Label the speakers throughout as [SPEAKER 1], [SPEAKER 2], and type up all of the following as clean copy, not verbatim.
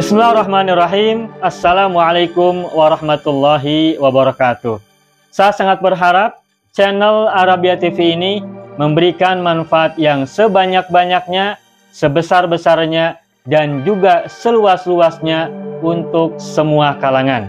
[SPEAKER 1] Bismillahirrahmanirrahim. Assalamualaikum warahmatullahi wabarakatuh. Saya sangat berharap channel Arabia TV ini memberikan manfaat yang sebanyak-banyaknya, sebesar-besarnya, dan juga seluas-luasnya untuk semua kalangan.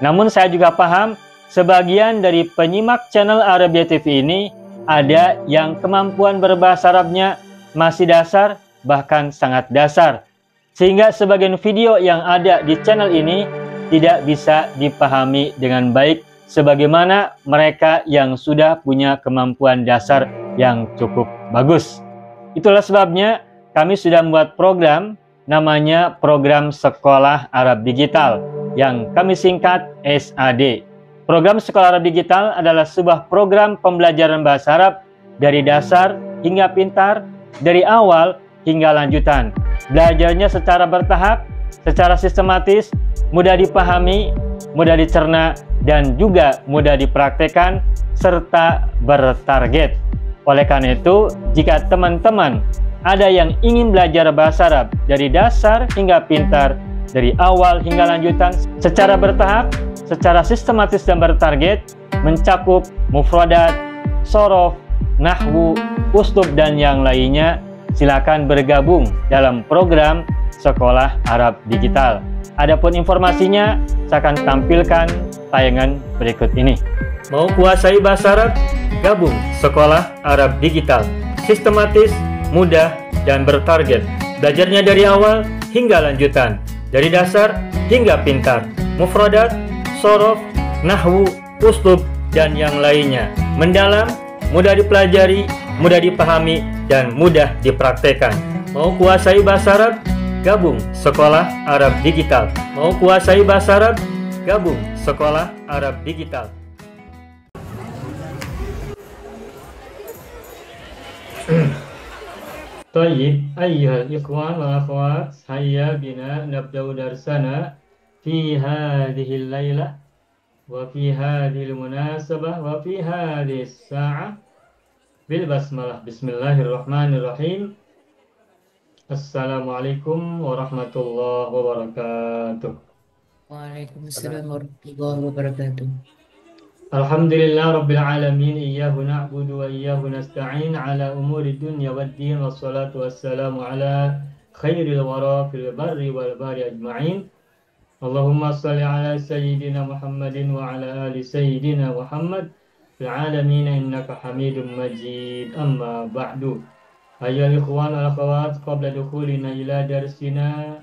[SPEAKER 1] Namun saya juga paham sebagian dari penyimak channel Arabia TV ini ada yang kemampuan berbahasa Arabnya masih dasar, bahkan sangat dasar, sehingga sebagian video yang ada di channel ini tidak bisa dipahami dengan baik sebagaimana mereka yang sudah punya kemampuan dasar yang cukup bagus. Itulah sebabnya kami sudah membuat program namanya Program Sekolah Arab Digital yang kami singkat SAD. Program Sekolah Arab Digital adalah sebuah program pembelajaran bahasa Arab dari dasar hingga pintar, dari awal hingga lanjutan. Belajarnya secara bertahap, secara sistematis, mudah dipahami, mudah dicerna, dan juga mudah dipraktekkan, serta bertarget. Oleh karena itu, jika teman-teman ada yang ingin belajar bahasa Arab dari dasar hingga pintar, dari awal hingga lanjutan, secara bertahap, secara sistematis dan bertarget, mencakup mufradat, shorof, nahwu, uslub, dan yang lainnya, silakan bergabung dalam program Sekolah Arab Digital. Adapun informasinya, saya akan tampilkan tayangan berikut ini. Mau kuasai bahasa Arab? Gabung Sekolah Arab Digital. Sistematis, mudah, dan bertarget. Belajarnya dari awal hingga lanjutan, dari dasar hingga pintar, mufradat, shorof, nahwu, uslub, dan yang lainnya. Mendalam, mudah dipelajari, mudah dipahami, dan mudah dipraktekkan. Mau kuasai bahasa Arab? Gabung Sekolah Arab Digital. Mau kuasai bahasa Arab? Gabung Sekolah Arab Digital. Tayyib, ayyuhal ikhwan wal akhwat, hayya bina nabda'u darsana fi hadhihi al-lailah wa fi hadhihi al-munasabah wa fi hadhihi as-sa'ah bil basmalah. Bismillahirrahmanirrahim. Assalamualaikum warahmatullahi wabarakatuh.
[SPEAKER 2] Waalaikumsalam warahmatullahi wabarakatuh.
[SPEAKER 1] Alhamdulillah rabbil alamin, iyyahu na'budu wa iyyahu nasta'in ala umuri dunya waddin, wassalatu wassalamu ala khairil wara fil barri wal bahri ajma'in. Allahumma salli ala sayyidina Muhammadin wa ala ali sayyidina Muhammad fil alamin innaka hamidum majid. Amma ba'du. Ayyuhal ikhwan wal akhawat, qabla dukhulina ila darsina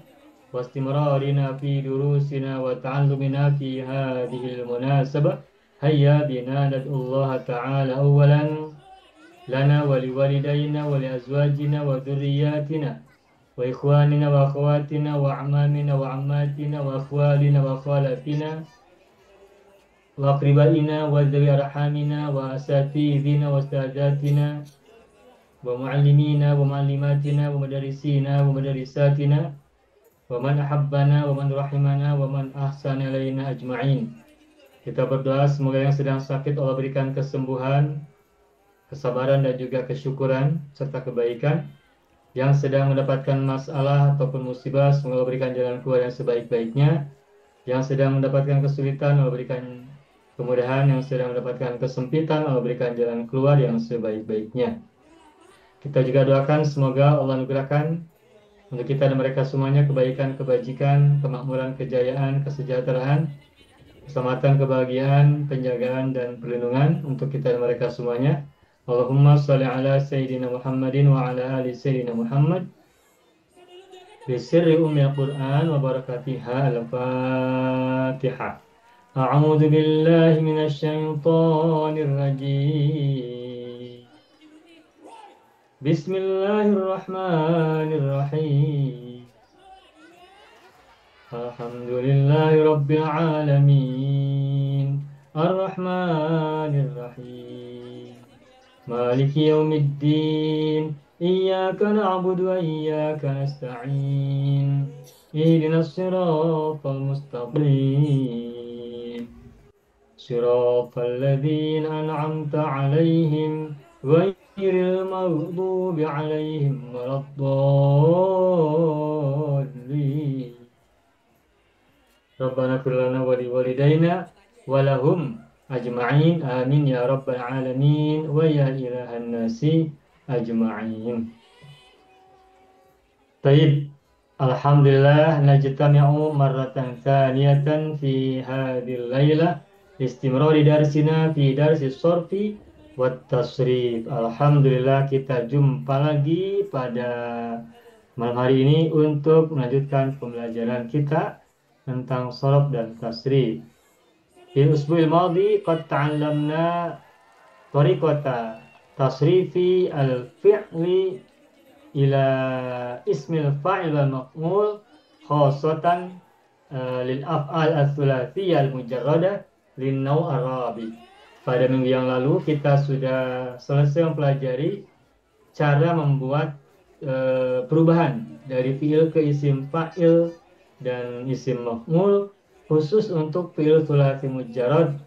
[SPEAKER 1] wa istimrarina fi durusina wa ta'allumina fi hadhihi al-munasabah, hayya bina nad'ullaha ta'ala awalan lana wa liwalidayna wa liazwajina wa dhurriyyatina wa ikhwanina wa akhawatina wa amamina wa ammatina wa akhwalina wa akhwalatina wa aqribaina wa dhawi arhamina wa asatidhina wa ustadatina wa muallimina wa muallimatina wa madarisina wa madarisatina wa man ahabbana wa man rahimana wa man ahsana ilaina ajma'in. Kita berdoa semoga yang sedang sakit Allah berikan kesembuhan, kesabaran, dan juga kesyukuran serta kebaikan. Yang sedang mendapatkan masalah ataupun musibah, semoga Allah berikan jalan keluar yang sebaik-baiknya. Yang sedang mendapatkan kesulitan, Allah berikan kemudahan. Yang sedang mendapatkan kesempitan, Allah berikan jalan keluar yang sebaik-baiknya. Kita juga doakan semoga Allah anugerahkan untuk kita dan mereka semuanya kebaikan, kebajikan, kemakmuran, kejayaan, kesejahteraan, keselamatan, kebahagiaan, penjagaan, dan perlindungan untuk kita dan mereka semuanya. Allahumma sholli ala Sayyidina Muhammadin wa ala ali Sayyidina Muhammad bisirri ummil Qur'an wa barakatiha. Al-Fatihah. A'udzu billahi minasy syaithanir rajim. Bismillahirrahmanirrahim. Alhamdulillahi rabbil alamin, ar-rahmanir rahim, maliki yaumiddin, iyyaka na'budu wa iyyaka nasta'in, ihdinas siratal mustaqim, siratal ladzina an'amta 'alaihim ghairil maghdubi 'alaihim waladdallin. Rabbana fir lana wa liwalidayna wa lahum ajma'in. Amin ya rabbal alamin wa ya ilahan nasi ajma'in. Taib. Alhamdulillah najtami'u marratan thaniyatan fi hadhil lailah istimrari darsina fi darsi sorfi wat tasrif. Alhamdulillah kita jumpa lagi pada malam hari ini untuk melanjutkan pembelajaran kita tentang sorof dan tasrif. Di usbu'il madhi qad ta'allamna tariqata tasrifi al-fi'li ila ismil fa'il wal maf'ul khasatan lil af'al ats-tsulatsiyah al-mujarradah lin naw' arabi. Pada minggu yang lalu kita sudah selesai mempelajari cara membuat perubahan dari fi'il ke isim fa'il dan isim maf'ul khusus untuk fi'il tsulats mujarrad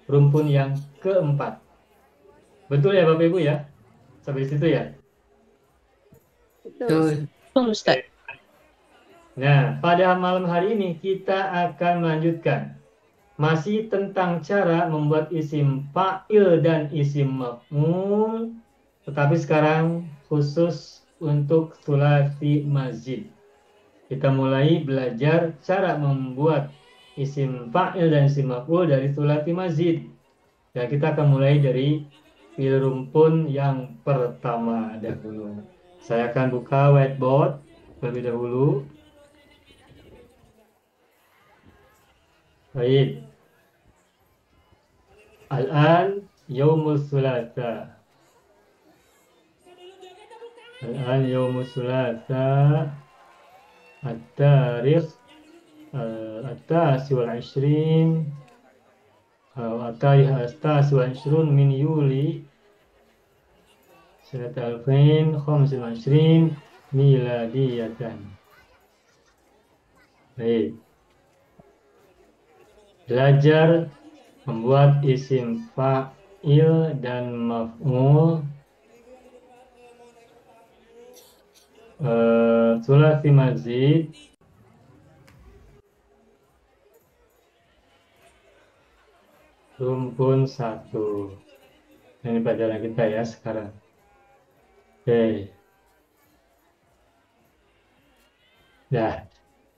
[SPEAKER 1] rumpun yang keempat. Betul ya Bapak Ibu ya? Sampai di situ ya?
[SPEAKER 2] Betul.
[SPEAKER 3] Ustaz.
[SPEAKER 1] Nah, pada malam hari ini kita akan melanjutkan masih tentang cara membuat isim fa'il dan isim maf'ul, tetapi sekarang khusus untuk tsulats mazid. Kita mulai belajar cara membuat isim fa'il dan isim maf'ul dari tsulats mazid. Dan kita akan mulai dari fi'il rumpun yang pertama dahulu. Saya akan buka whiteboard terlebih dahulu. Baik. Al-an yaumus thulatsa. Al-an yaumus thulatsa. At-tarikh at-tasi wal 'ishrin. At-tarikh at-tasi wal 'ishrun min Yuli sanat 2025 miladiyatan. Baik. Belajar membuat isim fa'il dan maf'ul tsulats mazid rumpun 1. Ini pelajaran kita ya sekarang. Oke. Nah,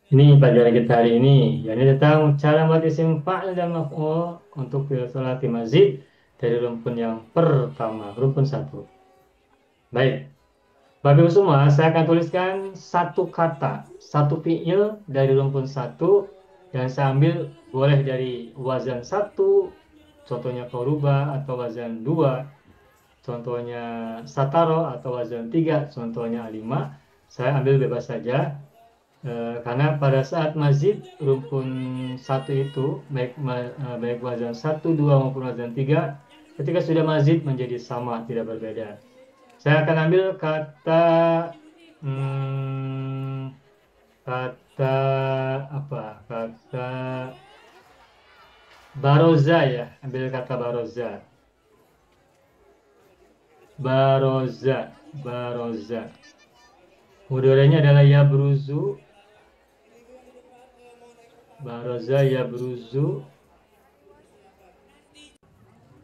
[SPEAKER 1] ini pelajaran kita hari ini. Jadi tentang cara membuat isim fa'il dan maf'ul untuk fi'il tsulats mazid dari rumpun yang pertama, rumpun 1. Baik. Bapak Ibu semua, saya akan tuliskan satu kata, satu fi'il dari rumpun 1 yang saya ambil boleh dari wazan 1, contohnya qaruba, atau wazan 2, contohnya sataro, atau wazan 3, contohnya alima. Saya ambil bebas saja. Karena pada saat mazid rumpun 1 itu baik wazan 1, 2 maupun wazan 3 ketika sudah mazid menjadi sama, tidak berbeda. Saya akan ambil kata kata baroza ya, ambil kata baroza. Baroza. Mudhari'nya adalah yabruzu. Baroza yabruzu.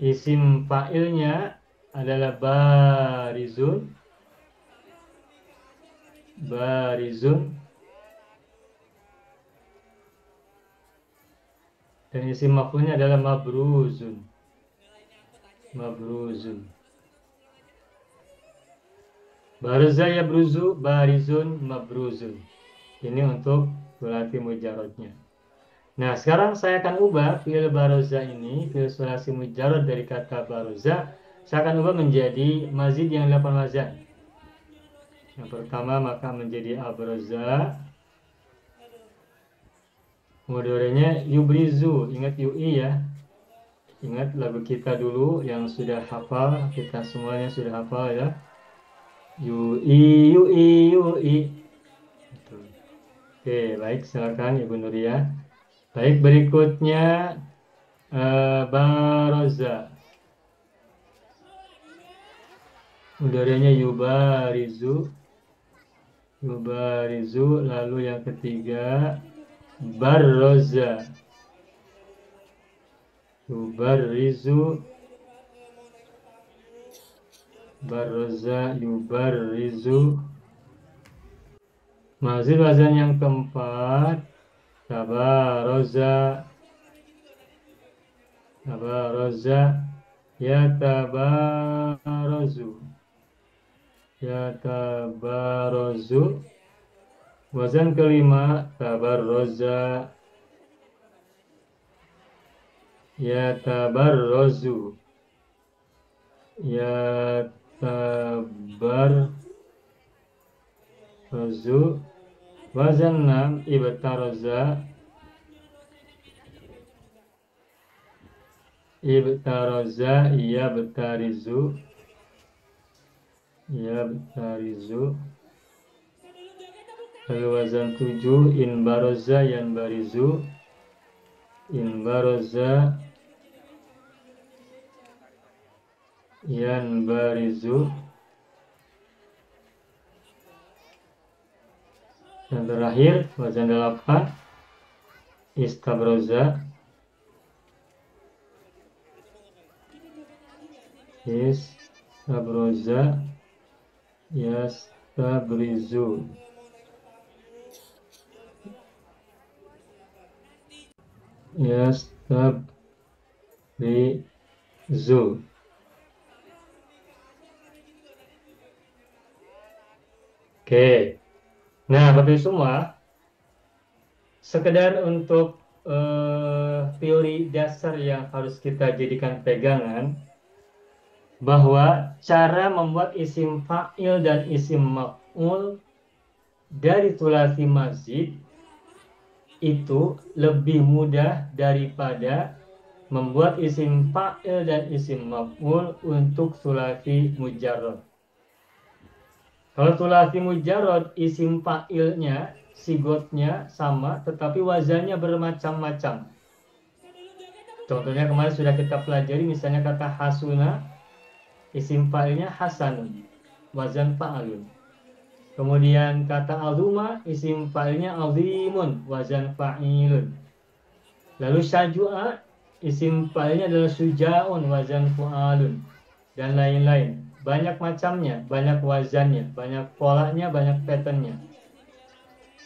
[SPEAKER 1] Isim fa'ilnya adalah barizun. Dan isim maf'ulnya adalah mabruzun. Baroza yabruzu, barizun, mabruzun. Ini untuk tsulats mujarradnya. Nah, sekarang saya akan ubah fi'il baroza ini, fi'il tsulats mujarrad dari kata baroza, saya akan ubah menjadi mazid yang 8 wazan. Yang pertama maka menjadi abraza. Mudhari'nya yubrizu, ingat UI ya. Ingat lagu kita dulu yang sudah hafal, kita semuanya sudah hafal ya. UI. Oke, baik, silakan Ibu Nuria. Baik, berikutnya baroza. Mudhari'nya yubarizu. Lalu yang ketiga Barroza. Yubarrizu. Barroza, yubarrizu. Masih wazan yang keempat. Tabaroza. Tabaroza. Yatabarozu. Yatabarozu. Wazan kelima. Tabarroza. Yatabarrozu. Yatabarrozu. Wazan 6. Ibtaroza. Ibtaroza. Yabtarizu. Yabtarizu. Lalu wazan 7. Inbaroza. Yanbarizu. Inbaroza. Yanbarizu. Dan terakhir wazan 8. Istabroza. Istabroza. Yastabrizu. Yastabrizu. Oke. Nah, Bapak Ibu semua, sekedar untuk teori dasar yang harus kita jadikan pegangan, bahwa cara membuat isim fa'il dan isim maf'ul dari thulathi mazid itu lebih mudah daripada membuat isim fa'il dan isim maf'ul untuk thulathi mujarrad. Kalau thulathi mujarrad, isim fa'ilnya, sigotnya sama, tetapi wazannya bermacam-macam. Contohnya kemarin sudah kita pelajari, misalnya kata hasuna, isim fa'ilnya hasanun, wazan fa'alun. Kemudian kata azuma, isim fa'ilnya azimun, wazan fa'ilun. Lalu syajua, isim fa'ilnya adalah suja'un, wazan fu'alun. Dan lain-lain. Banyak macamnya, banyak wazannya, banyak polanya, banyak patternnya.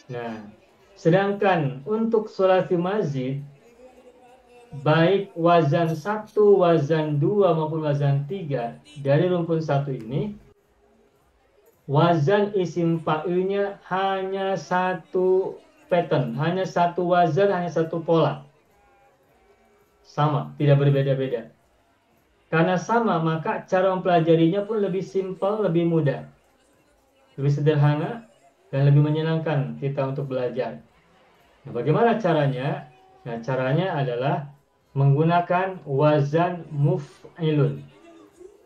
[SPEAKER 1] Nah, sedangkan untuk thulathi mazid, baik wazan 1, wazan 2 maupun wazan 3 dari rumpun 1 ini, wazan isim fa'ilnya hanya satu pattern, hanya satu wazan, hanya satu pola. Sama, tidak berbeda-beda. Karena sama, maka cara mempelajarinya pun lebih simpel, lebih mudah, lebih sederhana, dan lebih menyenangkan kita untuk belajar. Nah, bagaimana caranya? Nah, caranya adalah menggunakan wazan muf'ilun.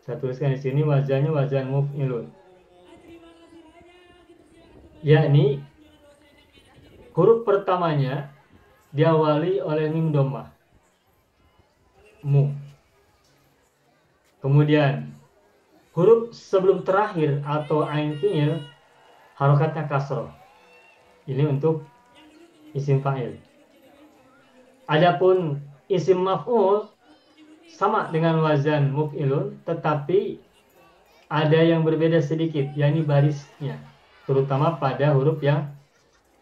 [SPEAKER 1] Saya tuliskan di sini wazannya wazan muf'ilun. Yakni huruf pertamanya diawali oleh mim dhammah. Mu. Kemudian huruf sebelum terakhir atau ain fi'il harokatnya kasroh. Ini untuk isim fa'il. Adapun isim maf'ul sama dengan wazan muf'ilun, tetapi ada yang berbeda sedikit, yakni barisnya, terutama pada huruf yang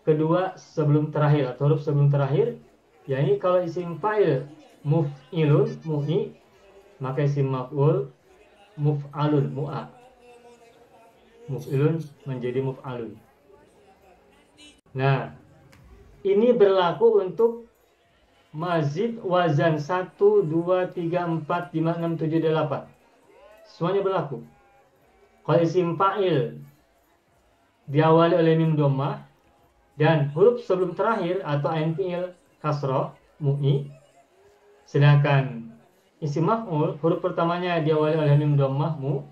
[SPEAKER 1] kedua sebelum terakhir atau huruf sebelum terakhir. Yakni kalau isim fa'il muf'ilun, mu'i, maka isim maf'ul muf'alun, mu'a. Muf'ilun menjadi muf'alun. Nah, ini berlaku untuk mazid wazan 1, 2, 3, 4, 5, 6, 7, 8. Semuanya berlaku. Kalau isim fa'il diawali oleh mim dhammah dan huruf sebelum terakhir atau ain fi'il kasroh, mu'i. Sedangkan isim maf'ul, huruf pertamanya diawali oleh mim dhammah, mu,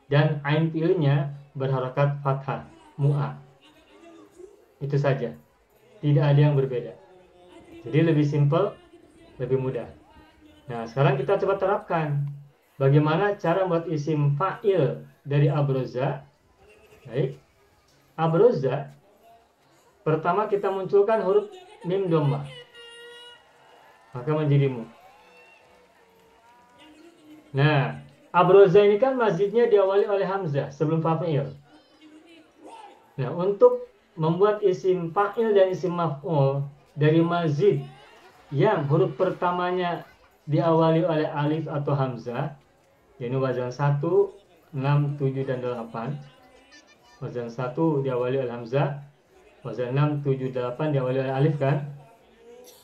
[SPEAKER 1] dan ain fi'ilnya berharakat fathah, mu'a. Itu saja. Tidak ada yang berbeda. Jadi lebih simpel, lebih mudah. Nah, sekarang kita coba terapkan bagaimana cara membuat isim fa'il dari abroza. Baik. Abroza Pertama kita munculkan huruf mim dhammah, maka menjadi mu. Nah, abroza ini kan mazidnya diawali oleh hamzah sebelum fa'il. Nah, untuk membuat isim fa'il dan isim maf'ul dari mazid yang huruf pertamanya diawali oleh alif atau hamzah, yaitu wazan 1, 6, 7, dan 8. Wazan 1 diawali oleh hamzah, wazan 6, 7, 8 diawali oleh alif kan?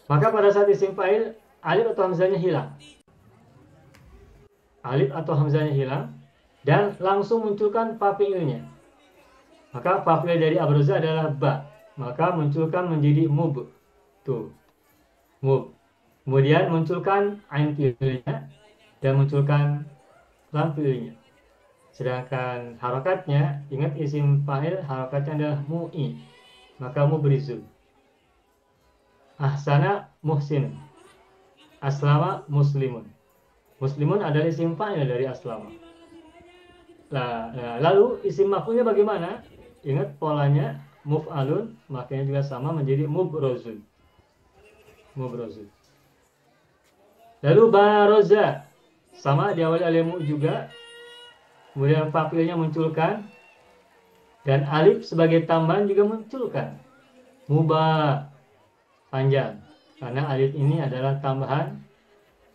[SPEAKER 1] Maka pada saat isim fa'il, alif atau hamzahnya hilang. Alif atau hamzahnya hilang, dan langsung munculkan fa'ilnya. Maka fa'il dari abroza adalah ba. Maka munculkan menjadi mub. Tuh. Mub. Kemudian munculkan ain fi'ilnya dan munculkan lam fi'ilnya. Sedangkan harokatnya, ingat isim fa'il harokatnya adalah mu'i. Maka mubrizun. Ahsana muhsin. Aslama muslimun. Muslimun adalah isim fa'il dari aslama. Lalu isim maf'ulnya bagaimana? Ingat polanya muf'alun, makanya juga sama menjadi mubrozun. Mubrozun. Lalu baroza, sama diawali oleh mu juga. Kemudian fa'ilnya munculkan, dan alif sebagai tambahan juga munculkan. Muba, panjang, karena alif ini adalah tambahan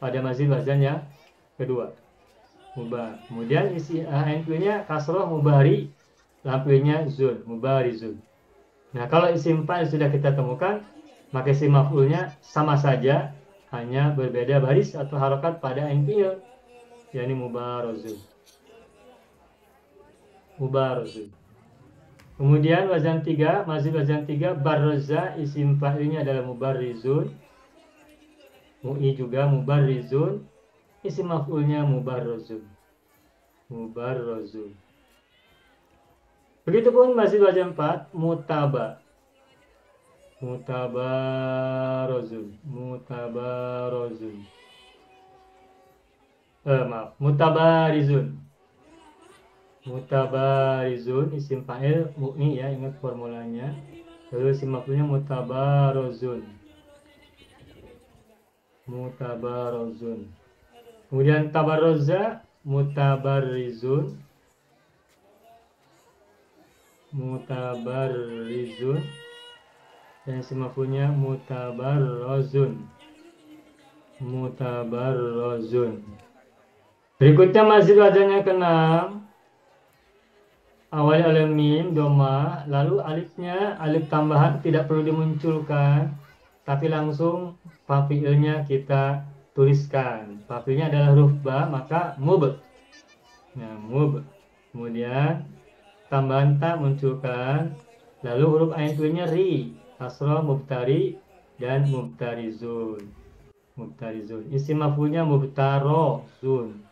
[SPEAKER 1] pada mazid wazan yang kedua. Muba. Kemudian isi ain fi'ilnya kasroh mubari, lampunya zul, mubarizun. Nah, kalau isim fa'il sudah kita temukan, maka isim maf'ulnya sama saja, hanya berbeda baris atau harokat pada ain fi'il, yakni mubarazun. Mubarazun. Kemudian wazan 3, mazid wazan 3, barroza, isim fa'ilnya adalah mubarizun. Mu'i juga mubarizun, isim maf'ulnya mubarrazun. Mubarrazun. Begitupun mazid wazan 4, mutaba. Mutabarozun. Mutabarozun. Mutabarizun. Mutabarizun, isim fa'il mu'i ya, ingat formulanya. Lalu isim maf'ulnya mutabarozun. Mutabarozun. Kemudian tabarroza, mutabarizun. Mutabarizun. Dan isim maf'ulnya mutabarrozun. Mutabarrozun. Berikutnya mazid wazannya ke-6, awalnya oleh mim doma, lalu alifnya alif tambahan tidak perlu dimunculkan, tapi langsung fa'ilnya kita tuliskan. Fa'ilnya adalah huruf ba, maka mub. Nah, mub. Kemudian tambahan ta munculkan, lalu huruf ain fi'ilnya ri, kasroh mubtari dan mubtarizun. Mubtarizun. Isim maf'ulnya mubtarozun.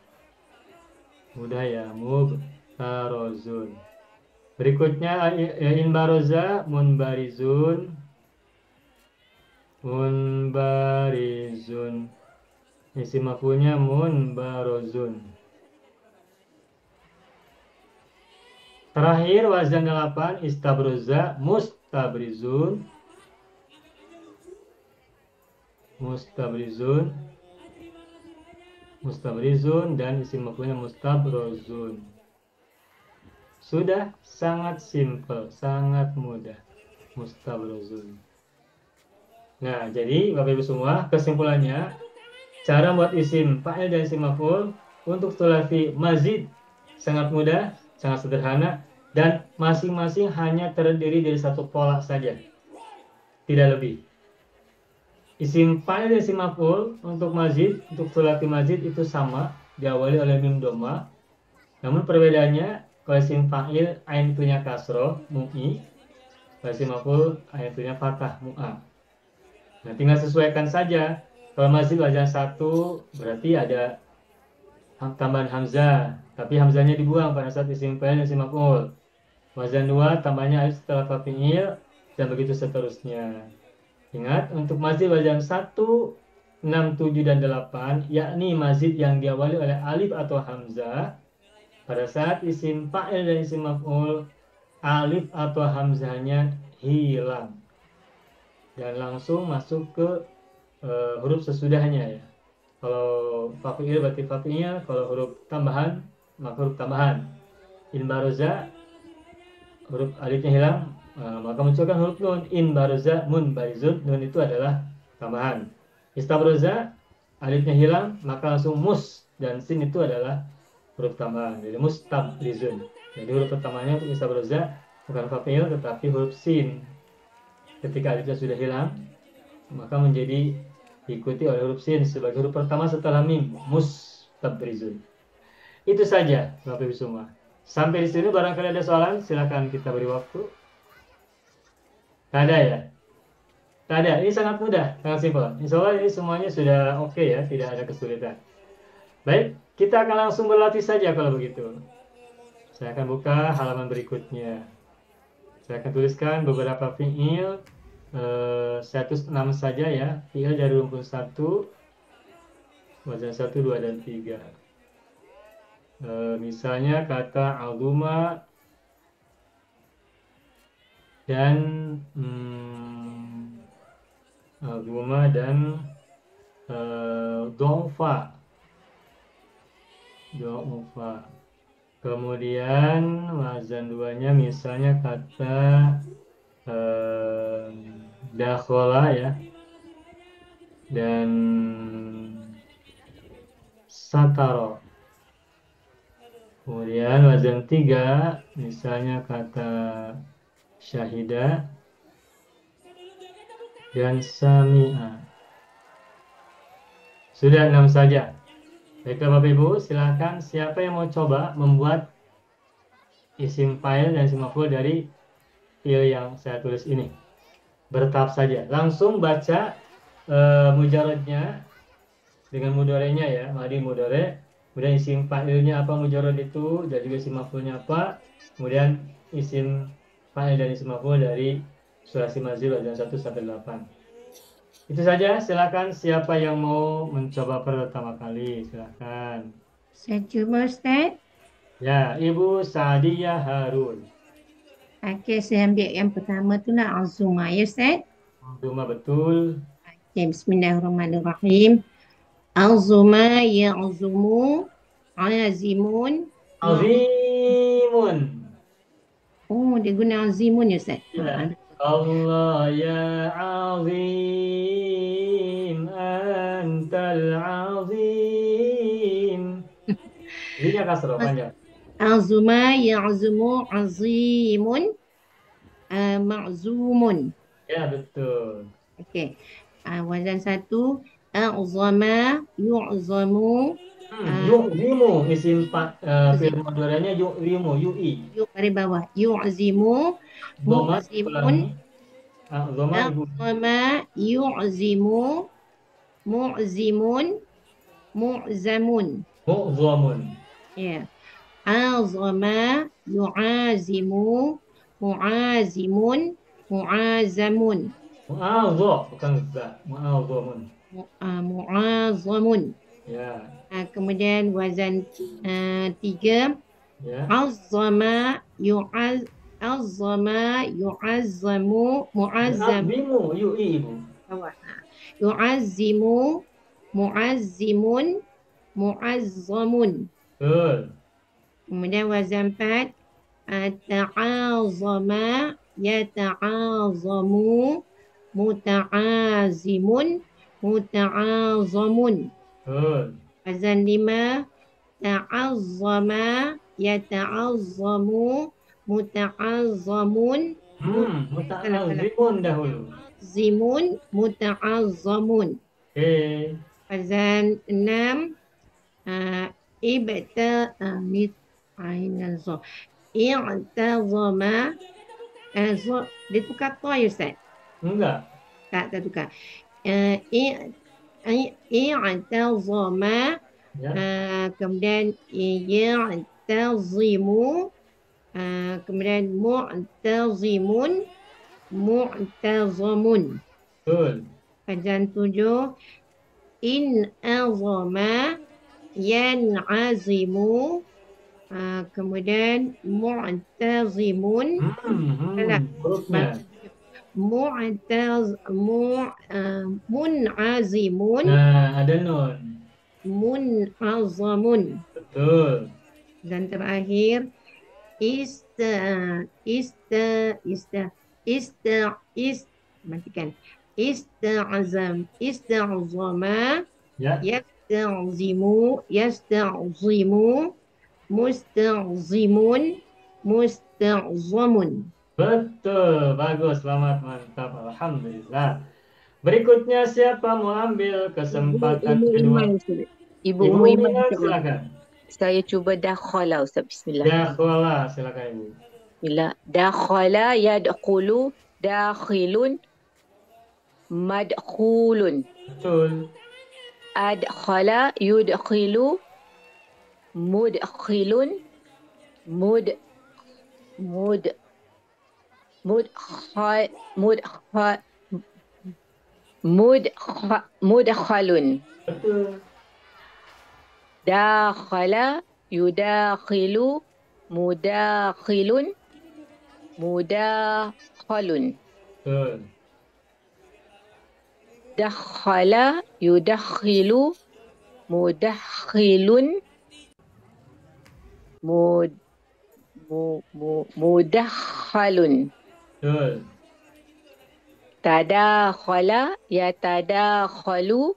[SPEAKER 1] Mudah ya, mubtarozun. Berikutnya in baroza, munbarizun. Munbarizun. Isim maf'ulnya munbarozun. Terakhir wazan 8, istabroza, mustabrizun. Mustabrizun. Mustabrizun, dan isim maf'ulnya mustabrozun. Sudah sangat simpel, sangat mudah. Mustabrozun. Nah, jadi Bapak Ibu semua, kesimpulannya, cara buat isim fa'il dan isim maf'ul untuk sulasi mazid sangat mudah, sangat sederhana, dan masing-masing hanya terdiri dari satu pola saja, tidak lebih. Isim fa'il dan isim maf'ul untuk mazid, untuk sulasi mazid itu sama, diawali oleh mim doma. Namun perbedaannya, kalau isim fa'il ain fi'ilnya kasroh, mu'i, kalau isim maf'ul ain fi'ilnya fathah, mu'a. Nah, tinggal sesuaikan saja. Kalau mazid wazan 1 berarti ada tambahan hamzah, tapi hamzahnya dibuang pada saat isim fa'il dan isim maf'ul. Wazan 2 tambahnya alif setelah fa'il, dan begitu seterusnya. Ingat, untuk mazid wazan 1, 6, 7, dan 8, yakni mazid yang diawali oleh alif atau hamzah, pada saat isim fa'il dan isim maf'ul, alif atau hamzahnya hilang. dan langsung masuk ke huruf sesudahnya ya. Kalau fafi'il berarti fafi'ilnya, kalau huruf tambahan maka huruf tambahan. In baroza, huruf alifnya hilang, maka munculkan huruf nun. In baroza mun barizun, nun itu adalah tambahan. Istabroza, alifnya hilang, maka langsung mus, dan sin itu adalah huruf tambahan. Jadi mustabrizun. Jadi huruf pertamanya untuk istabroza bukan fafi'il tetapi huruf sin. Ketika alifnya sudah hilang, maka menjadi diikuti oleh huruf sin sebagai huruf pertama setelah mim, mustabrizun. Itu saja Bapak Ibu semua. Sampai di sini barangkali ada soalan, silakan kita beri waktu. Tak ada ya? Tak ada. Ini sangat mudah, sangat simpel. Insya Allah ini semuanya sudah oke ya, tidak ada kesulitan. Baik, kita akan langsung berlatih saja kalau begitu. Saya akan buka halaman berikutnya. Saya akan tuliskan beberapa fi'il, 106 saja ya. Fi'il dari rumpun 1, wazan 1, 2, dan 3. Misalnya kata azuma dan azuma dan do'fa. Kemudian wazan 2-nya misalnya kata dakhola ya, dan sataro. Kemudian wazan 3 misalnya kata syahida dan sami'a. Sudah 6 saja. Baiklah Bapak Ibu, silahkan siapa yang mau coba membuat isim fa'il dan isim maf'ul dari fi'il yang saya tulis ini. Bertahap saja. Langsung baca mujarodnya dengan mudorenya ya, madi mudore. Kemudian isim fa'ilnya apa mujarod itu, dan juga isim maf'ulnya apa. Kemudian isim fa'il dan isim maf'ul dari surah Mazil wazan 1 sampai 8. Itu saja, silakan siapa yang mau mencoba pertama kali, silakan.
[SPEAKER 3] Saya cuba Ustaz.
[SPEAKER 1] Ya, Ibu Saadiyah Harun.
[SPEAKER 3] Okey, saya ambil yang pertama tu lah azuma ya Ustaz.
[SPEAKER 1] Azuma betul.
[SPEAKER 3] Okay, bismillahirrahmanirrahim. Azuma ya'zumu azimun.
[SPEAKER 1] Azimun.
[SPEAKER 3] Oh, dia guna azimun ya Ustaz.
[SPEAKER 1] Ya. Allah ya azim, antal azim. Ini kasroh panjang.
[SPEAKER 3] Azuma ya'zumu azimun ma'zumun.
[SPEAKER 1] Ya, betul.
[SPEAKER 3] Okey. Wazan 1 azama yu'zamu
[SPEAKER 1] Yu'zimu, isim fi'il mudhari'nya yu'zimu, yu'i.
[SPEAKER 3] dari bawah. Yu'zimu
[SPEAKER 1] Dhamma
[SPEAKER 3] mu'zimun.
[SPEAKER 1] dhamma ibu.
[SPEAKER 3] Azama yu'zimu mu'zimun mu'zamun.
[SPEAKER 1] Mu'zamun.
[SPEAKER 3] Ya. Azama yu'azimu mu'azimun mu'azamun.
[SPEAKER 1] Mu'azza, bukan za. Mu'azzamun.
[SPEAKER 3] Mu'azamun.
[SPEAKER 1] Ya.
[SPEAKER 3] Kemudian wazan 3.
[SPEAKER 1] Ya.
[SPEAKER 3] Azama yu'azzamu mu'azzam.
[SPEAKER 1] Yu'azzimu, yu'i ibu.
[SPEAKER 3] Yu'azzimu mu'azzimun mu'azzamun.
[SPEAKER 1] Betul.
[SPEAKER 3] Kemudian wazan 4. Ta'azama yata'azamu muta'azimun muta'azamun.
[SPEAKER 1] Betul.
[SPEAKER 3] Wazan 5. Ta'azzama yata'azzamu muta'azzamun
[SPEAKER 1] Muta'azzimun dahulu.
[SPEAKER 3] zimun muta'azzamun.
[SPEAKER 1] Oke.
[SPEAKER 3] Wazan 6. I'tazama dia tukar to ya Ustaz?
[SPEAKER 1] Enggak.
[SPEAKER 3] Tak tukar. I'tazama
[SPEAKER 1] Ya.
[SPEAKER 3] kemudian ya'tazimu kemudian mu'tazimun mu'tazamun.
[SPEAKER 1] Betul.
[SPEAKER 3] Wazan 7. In azama yan'azimu kemudian mu'tazimun
[SPEAKER 1] Hurufnya.
[SPEAKER 3] mun'azimun,
[SPEAKER 1] Nah, ada nun.
[SPEAKER 3] mun'azamun.
[SPEAKER 1] Betul.
[SPEAKER 3] Dan terakhir ista ista ista ista is matikan ista'zama
[SPEAKER 1] Ya,
[SPEAKER 3] yasta'zimu musta'zimun musta'zamun.
[SPEAKER 1] betul. Bagus, selamat, mantap. Alhamdulillah. Berikutnya siapa mau ambil kesempatan
[SPEAKER 2] Ibu
[SPEAKER 1] kedua?
[SPEAKER 2] Iman, Ustaz. Ibu
[SPEAKER 1] Ibu
[SPEAKER 2] Ummu Iman,
[SPEAKER 1] Mila,
[SPEAKER 2] insyaAllah.
[SPEAKER 1] silakan.
[SPEAKER 2] Saya cuba dakhala, Ustaz. Bismillah.
[SPEAKER 1] Dakhala, silakan Ibu.
[SPEAKER 2] Bismillah. Dakhala yadkhulu dakhilun madkhulun.
[SPEAKER 1] Betul.
[SPEAKER 2] Adkhala yudkhilu mudkhilun mud mud mudkhal mudkhal mudkhalun.
[SPEAKER 1] Betul.
[SPEAKER 2] Dakhala yudakhilu mudakhilun mudakhalun.
[SPEAKER 1] Betul.
[SPEAKER 2] Dakhala yudakhilu mudakhilun mudakhalun.
[SPEAKER 1] Betul.
[SPEAKER 2] Tadakhala yatadakhalu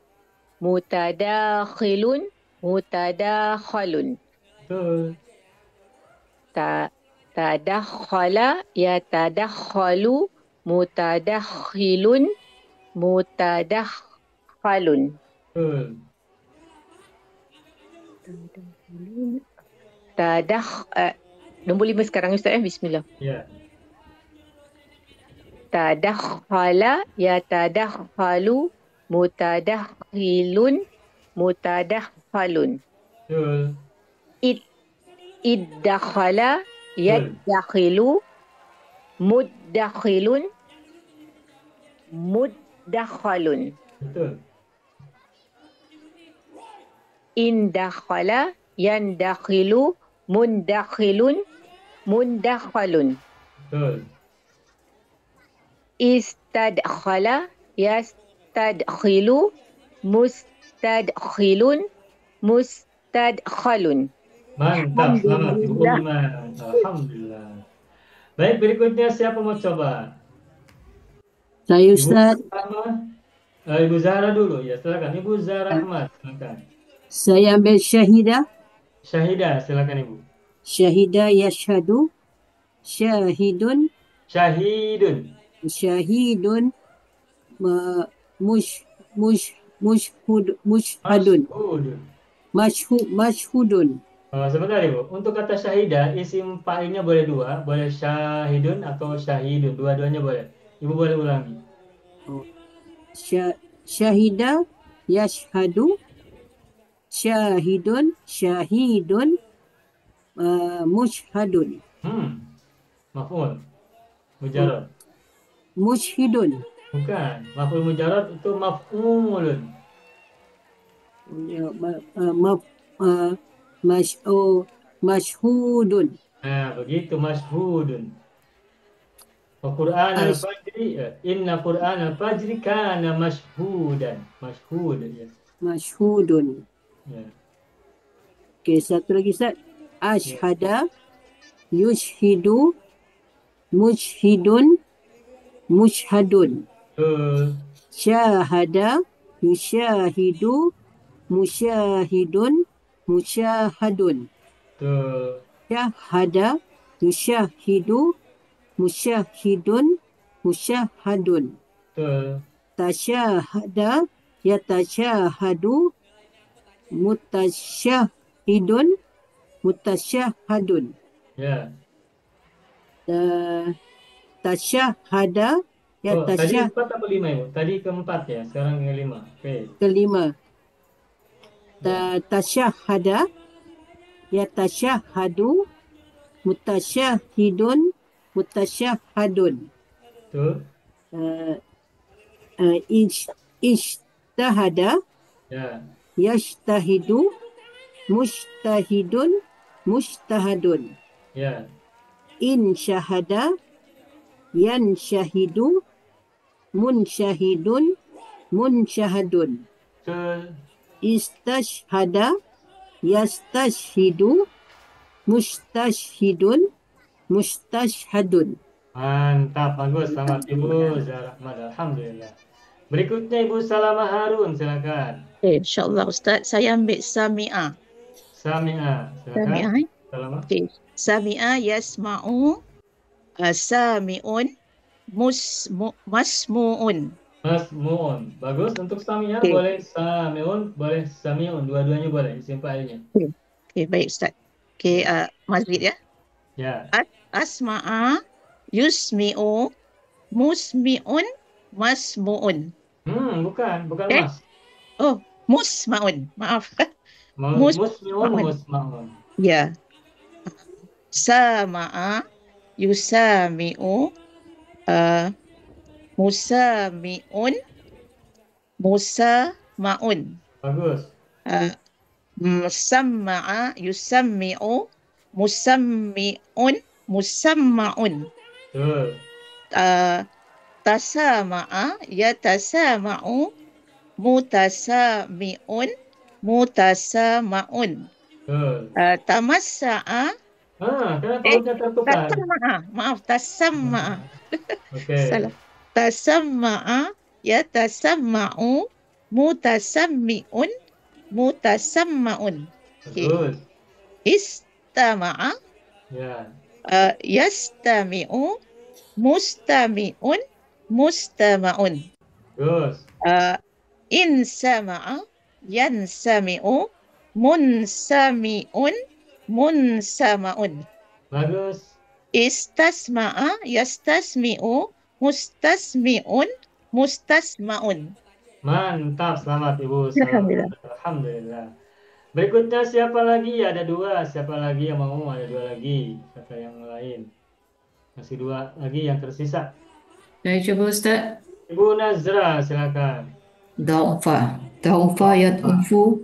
[SPEAKER 2] mutadakhilun mutadakhalun.
[SPEAKER 1] Betul.
[SPEAKER 2] Tadakhala yatadakhalu mutadakhilun mutadakhalun.
[SPEAKER 1] Betul.
[SPEAKER 2] Nombor 5 sekarang Ustaz, bismillah.
[SPEAKER 1] Ya.
[SPEAKER 2] Tadakhala yatadakhalu mutadakhilun mutadakhalun.
[SPEAKER 1] Betul.
[SPEAKER 2] Iddakhala yadakhilu muddakhilun muddakhalun.
[SPEAKER 1] Betul.
[SPEAKER 2] Indakhala yandakhilu mundakhilun mundakhalun.
[SPEAKER 1] Betul.
[SPEAKER 2] Istadkhala yastadkhilu mustadkhilun mustadkhalun.
[SPEAKER 1] Mantap, selamat Ibu
[SPEAKER 2] Alhamdulillah.
[SPEAKER 1] Iman. Alhamdulillah. Baik, berikutnya siapa mau coba?
[SPEAKER 4] Saya
[SPEAKER 1] Ibu
[SPEAKER 4] Ustaz,
[SPEAKER 1] Rahmah. Ibu Zahra dulu ya, silakan. Ibu Zahra Ahmad, silakan.
[SPEAKER 4] saya ambil syahidah.
[SPEAKER 1] Syahidah, silakan Ibu.
[SPEAKER 4] Syahidah yashhadu. Syahidun.
[SPEAKER 1] Syahidun.
[SPEAKER 4] Syahidun. Mushhadun.
[SPEAKER 1] Mashhud.
[SPEAKER 4] Mashhudun.
[SPEAKER 1] Sebentar Ibu, untuk kata syahidah, isim fa'ilnya boleh dua, boleh syahidun atau syahidun, dua-duanya boleh. Ibu boleh ulangi.
[SPEAKER 4] Syahidah yashhadu. Syahidun. Syahidun. Mushhadun.
[SPEAKER 1] Maf'ul mujarrad.
[SPEAKER 4] Mushhidun.
[SPEAKER 1] Bukan, maf'ul mujarrad itu maf'ulun.
[SPEAKER 4] Mashhudun.
[SPEAKER 1] Nah, begitu mashhudun. Al-Qur'an al-Fajri, inna Qur'an al-Fajri kana mashhudan. Mashhud ya.
[SPEAKER 4] Mashhudun.
[SPEAKER 1] Ya.
[SPEAKER 4] Okey, satu lagi Ustaz. Ashhada yushhidu mushhidun mushhadun. Syahada yusyahidu musyahidun musyahadun. Syahada yusyahidu musyahidun musyahadun. Tasyahada yatasyahadu mutasyahidun mutasyahadun.
[SPEAKER 1] Ya.
[SPEAKER 4] Tasyahada
[SPEAKER 1] Tadi 4 atau 5 Ibu? Tadi keempat ya, sekarang yang 5. Oke.
[SPEAKER 4] kelima. Tasyahada yatasyahadu mutasyahidun mutasyahadun.
[SPEAKER 1] Betul.
[SPEAKER 4] Ijtahada
[SPEAKER 1] Ya.
[SPEAKER 4] yajtahidu mujtahidun mujtahadun.
[SPEAKER 1] Ya.
[SPEAKER 4] In syahada yansyahidu Munsyahidun, munsyahadun.
[SPEAKER 1] Betul.
[SPEAKER 4] Istashhada, yastashhidu, mustashhidun, mustashhadun.
[SPEAKER 1] Mantap, bagus. Selamat Ibu Zahra Ahmad. Alhamdulillah. Berikutnya Ibu Salamah Harun, silakan.
[SPEAKER 2] InsyaAllah Ustaz, saya ambil Sami'ah.
[SPEAKER 1] Sami'a, silakan.
[SPEAKER 2] Sami'ah.
[SPEAKER 1] Salamah.
[SPEAKER 2] Okay. Sami'ah yasma'u, sami'un, masmu'un.
[SPEAKER 1] Masmu'un. Bagus. Untuk Sami'a
[SPEAKER 2] Okay.
[SPEAKER 1] boleh Sami'un, boleh Sami'un. Dua-duanya boleh. Disimpan aja.
[SPEAKER 2] Okay, baik Ustaz. Okay, Mazrid ya.
[SPEAKER 1] Ya.
[SPEAKER 2] Asma'a, yusmi'u, musmi'un, masmu'un.
[SPEAKER 1] Bukan
[SPEAKER 2] Eh?
[SPEAKER 1] mas.
[SPEAKER 2] Oh, musma'un. Maaf.
[SPEAKER 1] Musmi'un,
[SPEAKER 2] Musma'un.
[SPEAKER 1] musma'un.
[SPEAKER 2] Ya. Sama'a, yusami'u, musami'un, musama'un.
[SPEAKER 1] Bagus.
[SPEAKER 2] Musamma'a, yusammi'u, musammi'un, musamma'un.
[SPEAKER 1] Betul.
[SPEAKER 2] Tasama'a, yatasama'u, mutasami'un, mutasama'un.
[SPEAKER 1] Betul.
[SPEAKER 2] Tamassa'a,
[SPEAKER 1] Kenapa hurufnya tertukar?
[SPEAKER 2] tasama'a, maaf, tasama'a.
[SPEAKER 1] Oke.
[SPEAKER 2] Salah. Tasamma'a, yatasamma'u, mutasammi'un, mutasamma'un. Okay.
[SPEAKER 1] Bagus.
[SPEAKER 2] Istama'a,
[SPEAKER 1] Ya.
[SPEAKER 2] yastami'u, mustami'un, mustama'un.
[SPEAKER 1] Bagus.
[SPEAKER 2] Insama'a, yansami'u, munsami'un, munsama'un.
[SPEAKER 1] Bagus.
[SPEAKER 2] Istasma'a, yastasmi'u, mustasmi'un, mustasma'un.
[SPEAKER 1] Mantap. Selamat Ibu.
[SPEAKER 2] Alhamdulillah.
[SPEAKER 1] Alhamdulillah. Berikutnya siapa lagi? Ada dua. Siapa lagi yang mau? Ada dua lagi. Kata yang lain. Masih dua lagi yang tersisa.
[SPEAKER 5] Saya cuba Ustaz.
[SPEAKER 1] Ibu Nazra, silakan.
[SPEAKER 5] Da'ufa yad'ufu.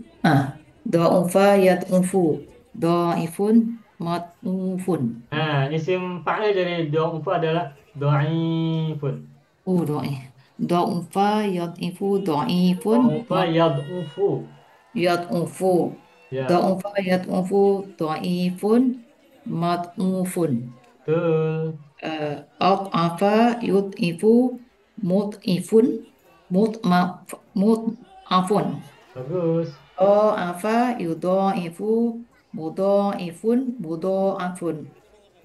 [SPEAKER 5] Da'ufa yad'ufu. Da'ifun mat'ufun.
[SPEAKER 1] Isim fa'il dari do'ufa adalah do'ifun.
[SPEAKER 5] Da'ufa yad'ifu da'ifun
[SPEAKER 1] Do'ufa yad'ufu.
[SPEAKER 5] yad'ufu.
[SPEAKER 1] Ya,
[SPEAKER 5] Da'ufa yad'ufu da'ifun mat'ufun.
[SPEAKER 1] betul.
[SPEAKER 5] At'afa yud'ifu mut'ifun mut'afun.
[SPEAKER 1] Bagus.
[SPEAKER 5] Dha'afa yudha'ifu mudha'ifun mudha'afun.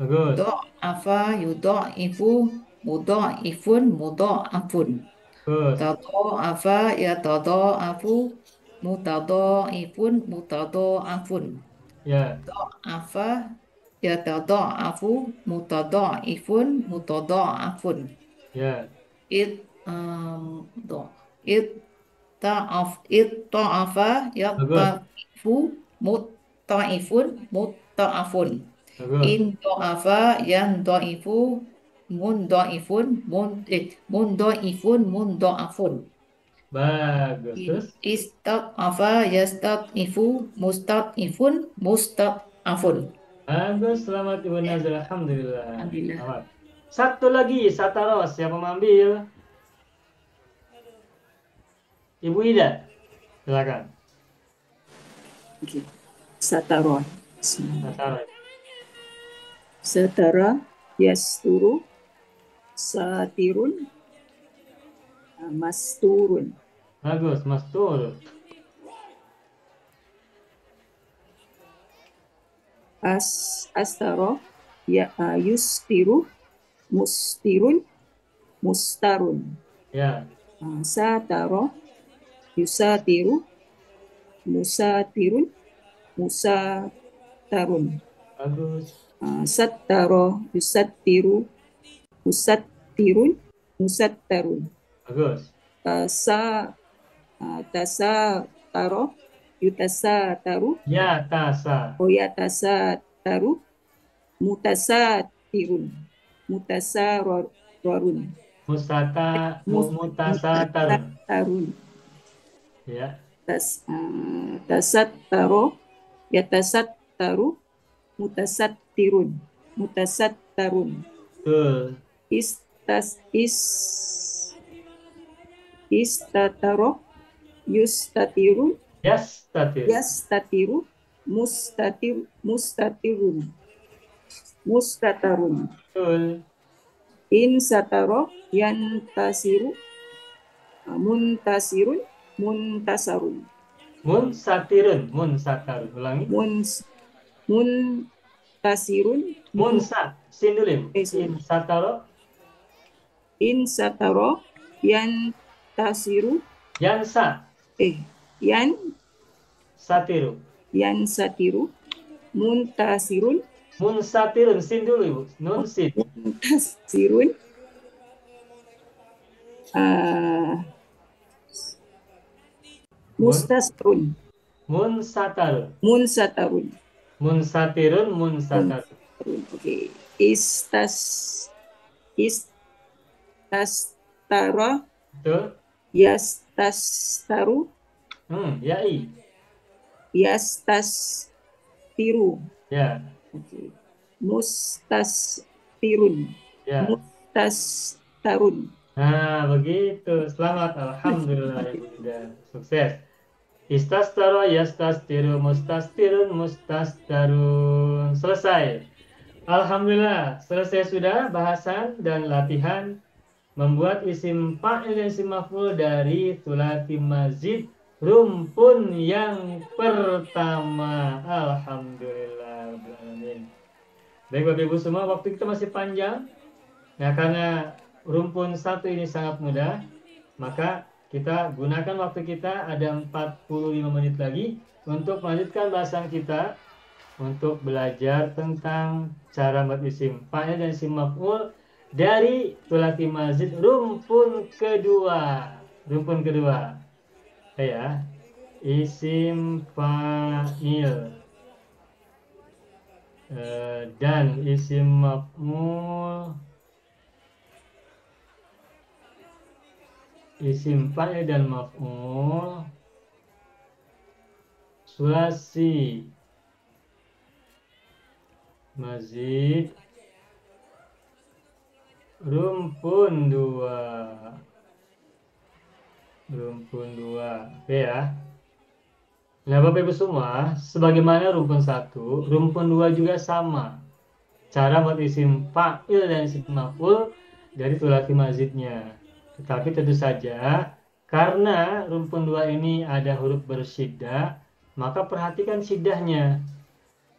[SPEAKER 1] Bagus.
[SPEAKER 5] Dha'afa yudha'ifu mudha'ifun mudha'afun.
[SPEAKER 1] Bagus.
[SPEAKER 5] Tadha'afa yatadha'afu mutadha'ifun mutadha'afun.
[SPEAKER 1] Ya,
[SPEAKER 5] Dha'afa yatadha'afu mutadha'ifun mutadha'afun.
[SPEAKER 1] ya.
[SPEAKER 5] It it ta'afa
[SPEAKER 1] Bagus.
[SPEAKER 5] yatta'ifu mutta'ifun mutta'afun.
[SPEAKER 1] Bagus.
[SPEAKER 5] In dha'afa yandha'ifu mundha'ifun mundha'afun.
[SPEAKER 1] Bagus. Terus?
[SPEAKER 5] Istad'afa yastad'ifu mustad'ifun mustad'afun.
[SPEAKER 1] Bagus. Selamat Ibu Nazra. Alhamdulillah.
[SPEAKER 5] Alhamdulillah.
[SPEAKER 1] Selamat. Satu lagi, Sataros. Siapa mengambil? Ibu Ida. Silakan.
[SPEAKER 4] Okay. Satara.
[SPEAKER 1] Sataros.
[SPEAKER 4] Satara, yasturu, satirun, masturun.
[SPEAKER 1] Bagus. Mastur.
[SPEAKER 4] Astara, yustiru, mustirun, mustarun.
[SPEAKER 1] Ya.
[SPEAKER 4] Satara, yusatiru, musatirun, musatarun.
[SPEAKER 1] Bagus.
[SPEAKER 4] Sattara, yusattiru, musattirun, musattarun.
[SPEAKER 1] Bagus.
[SPEAKER 4] Tasatara, yutasataru,
[SPEAKER 1] Ya, tasa.
[SPEAKER 4] yatasataru, mutasatirun, mutasararun,
[SPEAKER 1] Mutasatarun.
[SPEAKER 4] tarun.
[SPEAKER 1] Ya.
[SPEAKER 4] Tasattara, yatasattaru, mutasattirun, mutasattarun.
[SPEAKER 1] Betul.
[SPEAKER 4] Istas is Istataro, yustatiru,
[SPEAKER 1] Yastatir.
[SPEAKER 4] yastatiru, mustatirun, mustatarun.
[SPEAKER 1] Betul.
[SPEAKER 4] Insataro, yantasiru, muntasirun, muntasarun.
[SPEAKER 1] Munsatirun. Munsatarun. Ulangi.
[SPEAKER 4] Muntasirun,
[SPEAKER 1] Munsat. Sin dulu, Ibu.
[SPEAKER 4] sorry.
[SPEAKER 1] Insataro.
[SPEAKER 4] insataro, yantasiru,
[SPEAKER 1] Yansa.
[SPEAKER 4] yan
[SPEAKER 1] Satiru.
[SPEAKER 4] yansatiru, muntasirun,
[SPEAKER 1] Munsatirun. Sin dulu, Ibu. Nun sin.
[SPEAKER 4] muntasirun, mustasarun,
[SPEAKER 1] Munsatarun.
[SPEAKER 4] munsatarun.
[SPEAKER 1] Munsatirun. Munsatarun.
[SPEAKER 4] Oke. Istastara,
[SPEAKER 1] Betul.
[SPEAKER 4] yastastaru,
[SPEAKER 1] Yai.
[SPEAKER 4] yastastiru.
[SPEAKER 1] Ya.
[SPEAKER 4] Oke. Mustastirun,
[SPEAKER 1] Ya.
[SPEAKER 4] mustastarun.
[SPEAKER 1] Nah, begitu. Selamat. Alhamdulillah, Ibu sudah sukses. Istastaro, yastastiru, mustastirun, mustastarun. Selesai. Alhamdulillah, selesai sudah bahasan dan latihan membuat isim fa'il dan isim maf'ul dari thulathi mazid rumpun yang pertama. Alhamdulillah. Baik Bapak Ibu semua, waktu kita masih panjang. Ya, karena rumpun satu ini sangat mudah, maka kita gunakan waktu kita ada 45 menit lagi untuk melanjutkan bahasan kita untuk belajar tentang cara membuat isim fa'il dan isim maf'ul dari thulathi mazid rumpun kedua. Rumpun kedua. Ya, isim fa'il dan isim maf'ul. Isim fa'il dan maf'ul sulasi mazid rumpun dua. Oke ya. Nah Bapak Ibu semua, sebagaimana rumpun satu, rumpun dua juga sama cara buat isim fa'il dan isim maf'ul dari thulathi mazidnya. Tetapi tentu saja karena rumpun dua ini ada huruf bersyiddah, maka perhatikan syiddahnya.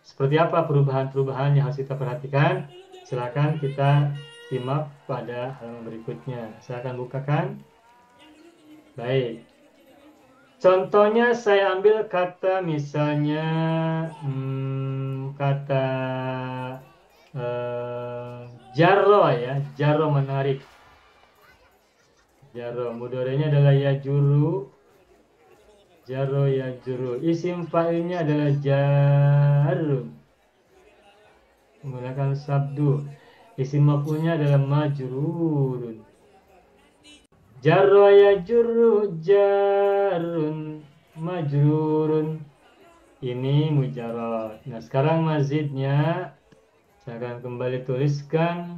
[SPEAKER 1] Seperti apa perubahan-perubahan yang harus kita perhatikan? Silakan kita simak pada halaman berikutnya. Saya akan bukakan. Baik. Contohnya saya ambil kata misalnya kata jarro ya, jarro menarik. Jarro, mudhari'nya adalah yajuru. Jarro yajuru. Isim fa'ilnya adalah jarun. Menggunakan sabdu. Isim maf'ulnya adalah majrurun. Jarro yajuru jarun majrurun. Ini mujarrad. Nah, sekarang mazidnya saya akan kembali tuliskan.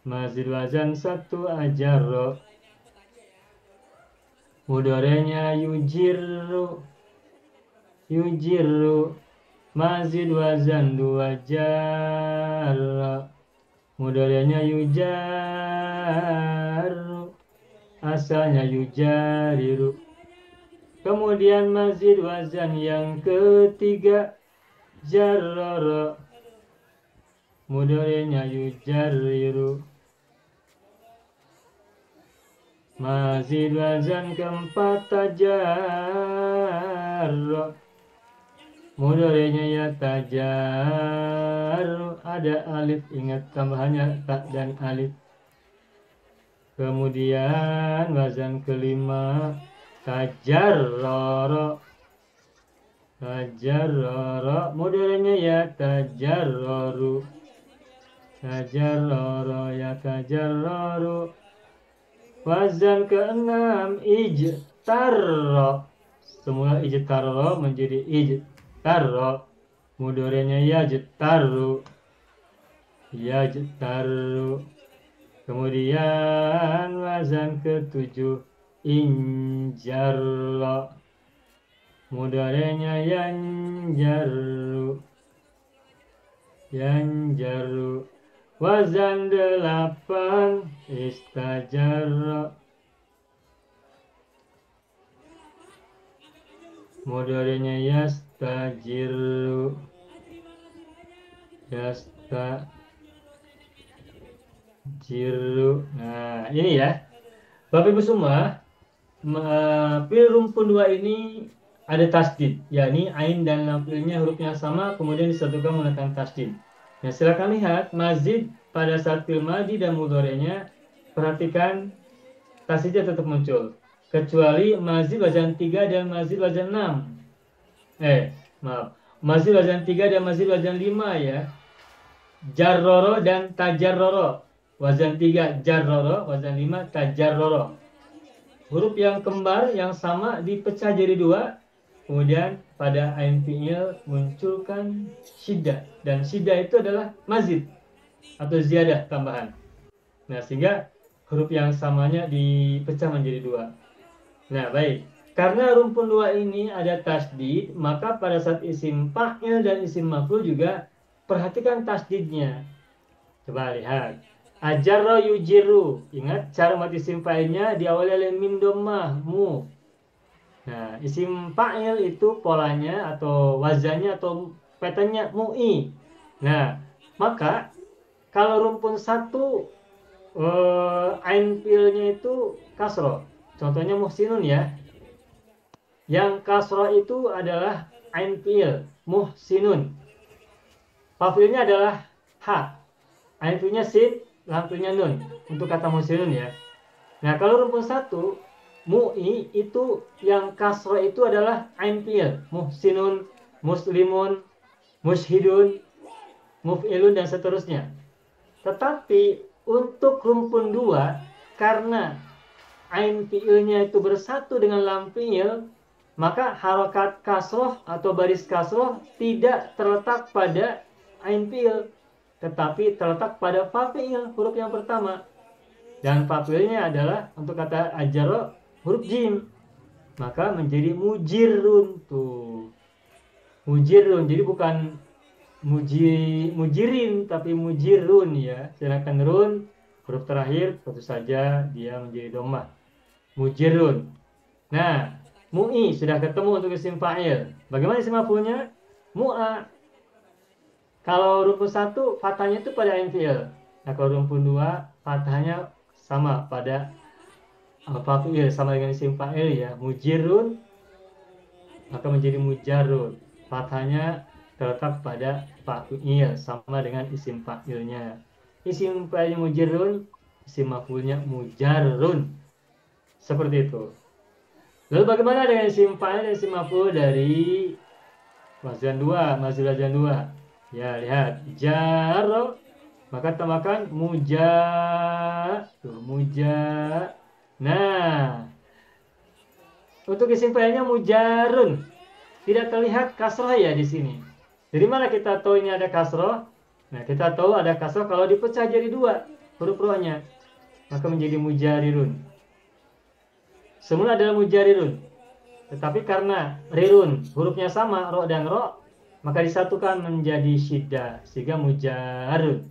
[SPEAKER 1] Mazid wazan satu ajarro. Mudhari'nya yujiru. Yujiru. Mazid wazan dua jarro. Mudhari'nya yujaru. Asalnya yujariru. Kemudian mazid wazan yang ketiga jarroro. Mudhari'nya yujariru. Mazid wazan keempat tajarro. Mudhari'nya ya tajarro. Ada alif, ingat tambahannya tak dan alif. Kemudian wazan kelima tajarroro. Tajarroro. Mudhari'nya ya tajarroru. Tajarroro ya tajarroru. Wazan keenam ijtarro. Semula ijtarro menjadi ijtarro. Mudhari'nya yajtarru. Yajtarru. Kemudian wazan ketujuh injarro. Mudhari'nya yanjaru. Yanjaru. Wazan 8 istajarro. Mudhari'nya yastajiru. Yastajiru. Nah, ini ya. Bapak Ibu semua, fi'il rumpun 2 ini ada tasdid, yakni ain dan lam fi'ilnya hurufnya sama, kemudian disatukan menggunakan tasdid. Nah, silakan lihat mazid pada saat fi'il madhi dan mudhari'nya, perhatikan tasdidnya tetap muncul. Kecuali mazid wazan 3 dan mazid wazan 6. Maaf. Mazid wazan 3 dan mazid wazan 5 ya. Jarroro dan tajarroro. Wazan 3 jarroro, wazan 5 tajarroro. Huruf yang kembar yang sama dipecah jadi 2. Kemudian pada ain fi'il munculkan syiddah, dan syiddah itu adalah mazid atau ziyadah tambahan. Nah, sehingga huruf yang samanya dipecah menjadi 2. Nah, baik. Karena rumpun 2 ini ada tasdid, maka pada saat isim fa'il dan isim maf'ul juga perhatikan tasdidnya. Coba lihat. Ajarra yujiru. Ingat cara mati isim fa'ilnya diawali oleh mim dhammah mu. Nah, isim fa'il itu polanya atau wazannya atau petanya mu'i. Nah, maka kalau rumpun 1 ain fi'ilnya itu kasroh. Contohnya muhsinun ya. Yang kasroh itu adalah ain fi'il muhsinun. Fa'ilnya adalah ha. Ain fi'ilnya sin, lam fi'ilnya nun untuk kata muhsinun ya. Nah, kalau rumpun 1 mu'i itu yang kasroh itu adalah ain fi'il muhsinun, muslimun, mushhidun, muf'ilun dan seterusnya. Tetapi untuk rumpun 2 karena ain fi'ilnya itu bersatu dengan lam fi'il, maka harokat kasroh atau baris kasroh tidak terletak pada ain fi'il, tetapi terletak pada fa fi'il, huruf yang pertama. Dan fa fi'ilnya adalah untuk kata ajaro huruf jim, maka menjadi mujirun tuh. Mujirun, jadi bukan mujirin tapi mujirun ya. Sedangkan run huruf terakhir tentu saja dia menjadi dhammah. Mujirun. Nah, mu'i sudah ketemu untuk isim fa'il. Bagaimana isim maf'ulnya? Mu'a. Kalau rumpun 1 fathahnya itu pada ain fi'il. Nah, kalau rumpun 2 fathahnya sama pada fa'il, sama dengan isim fa'il ya. Mujirun maka menjadi mujarrun. Fathahnya terletak pada fa'il sama dengan isim fa'ilnya. Isim fa'ilnya mujirrun, isim maf'ulnya mujarrun. Seperti itu. Lalu bagaimana dengan isim fa'il dan isim maf'ul dari wazan 2, mazid wazan 2? Ya, lihat. Jarro, maka tambahkan muja. Nah, untuk isim fa'ilnya mujarrun. Tidak terlihat kasroh ya di sini. Dari mana kita tahu ini ada kasroh? Nah, kita tahu ada kasroh kalau dipecah jadi 2 huruf rohnya, maka menjadi mujarirun. Semula adalah mujarirun, tetapi karena rirun hurufnya sama ro dan ro, maka disatukan menjadi syiddah sehingga mujarrun.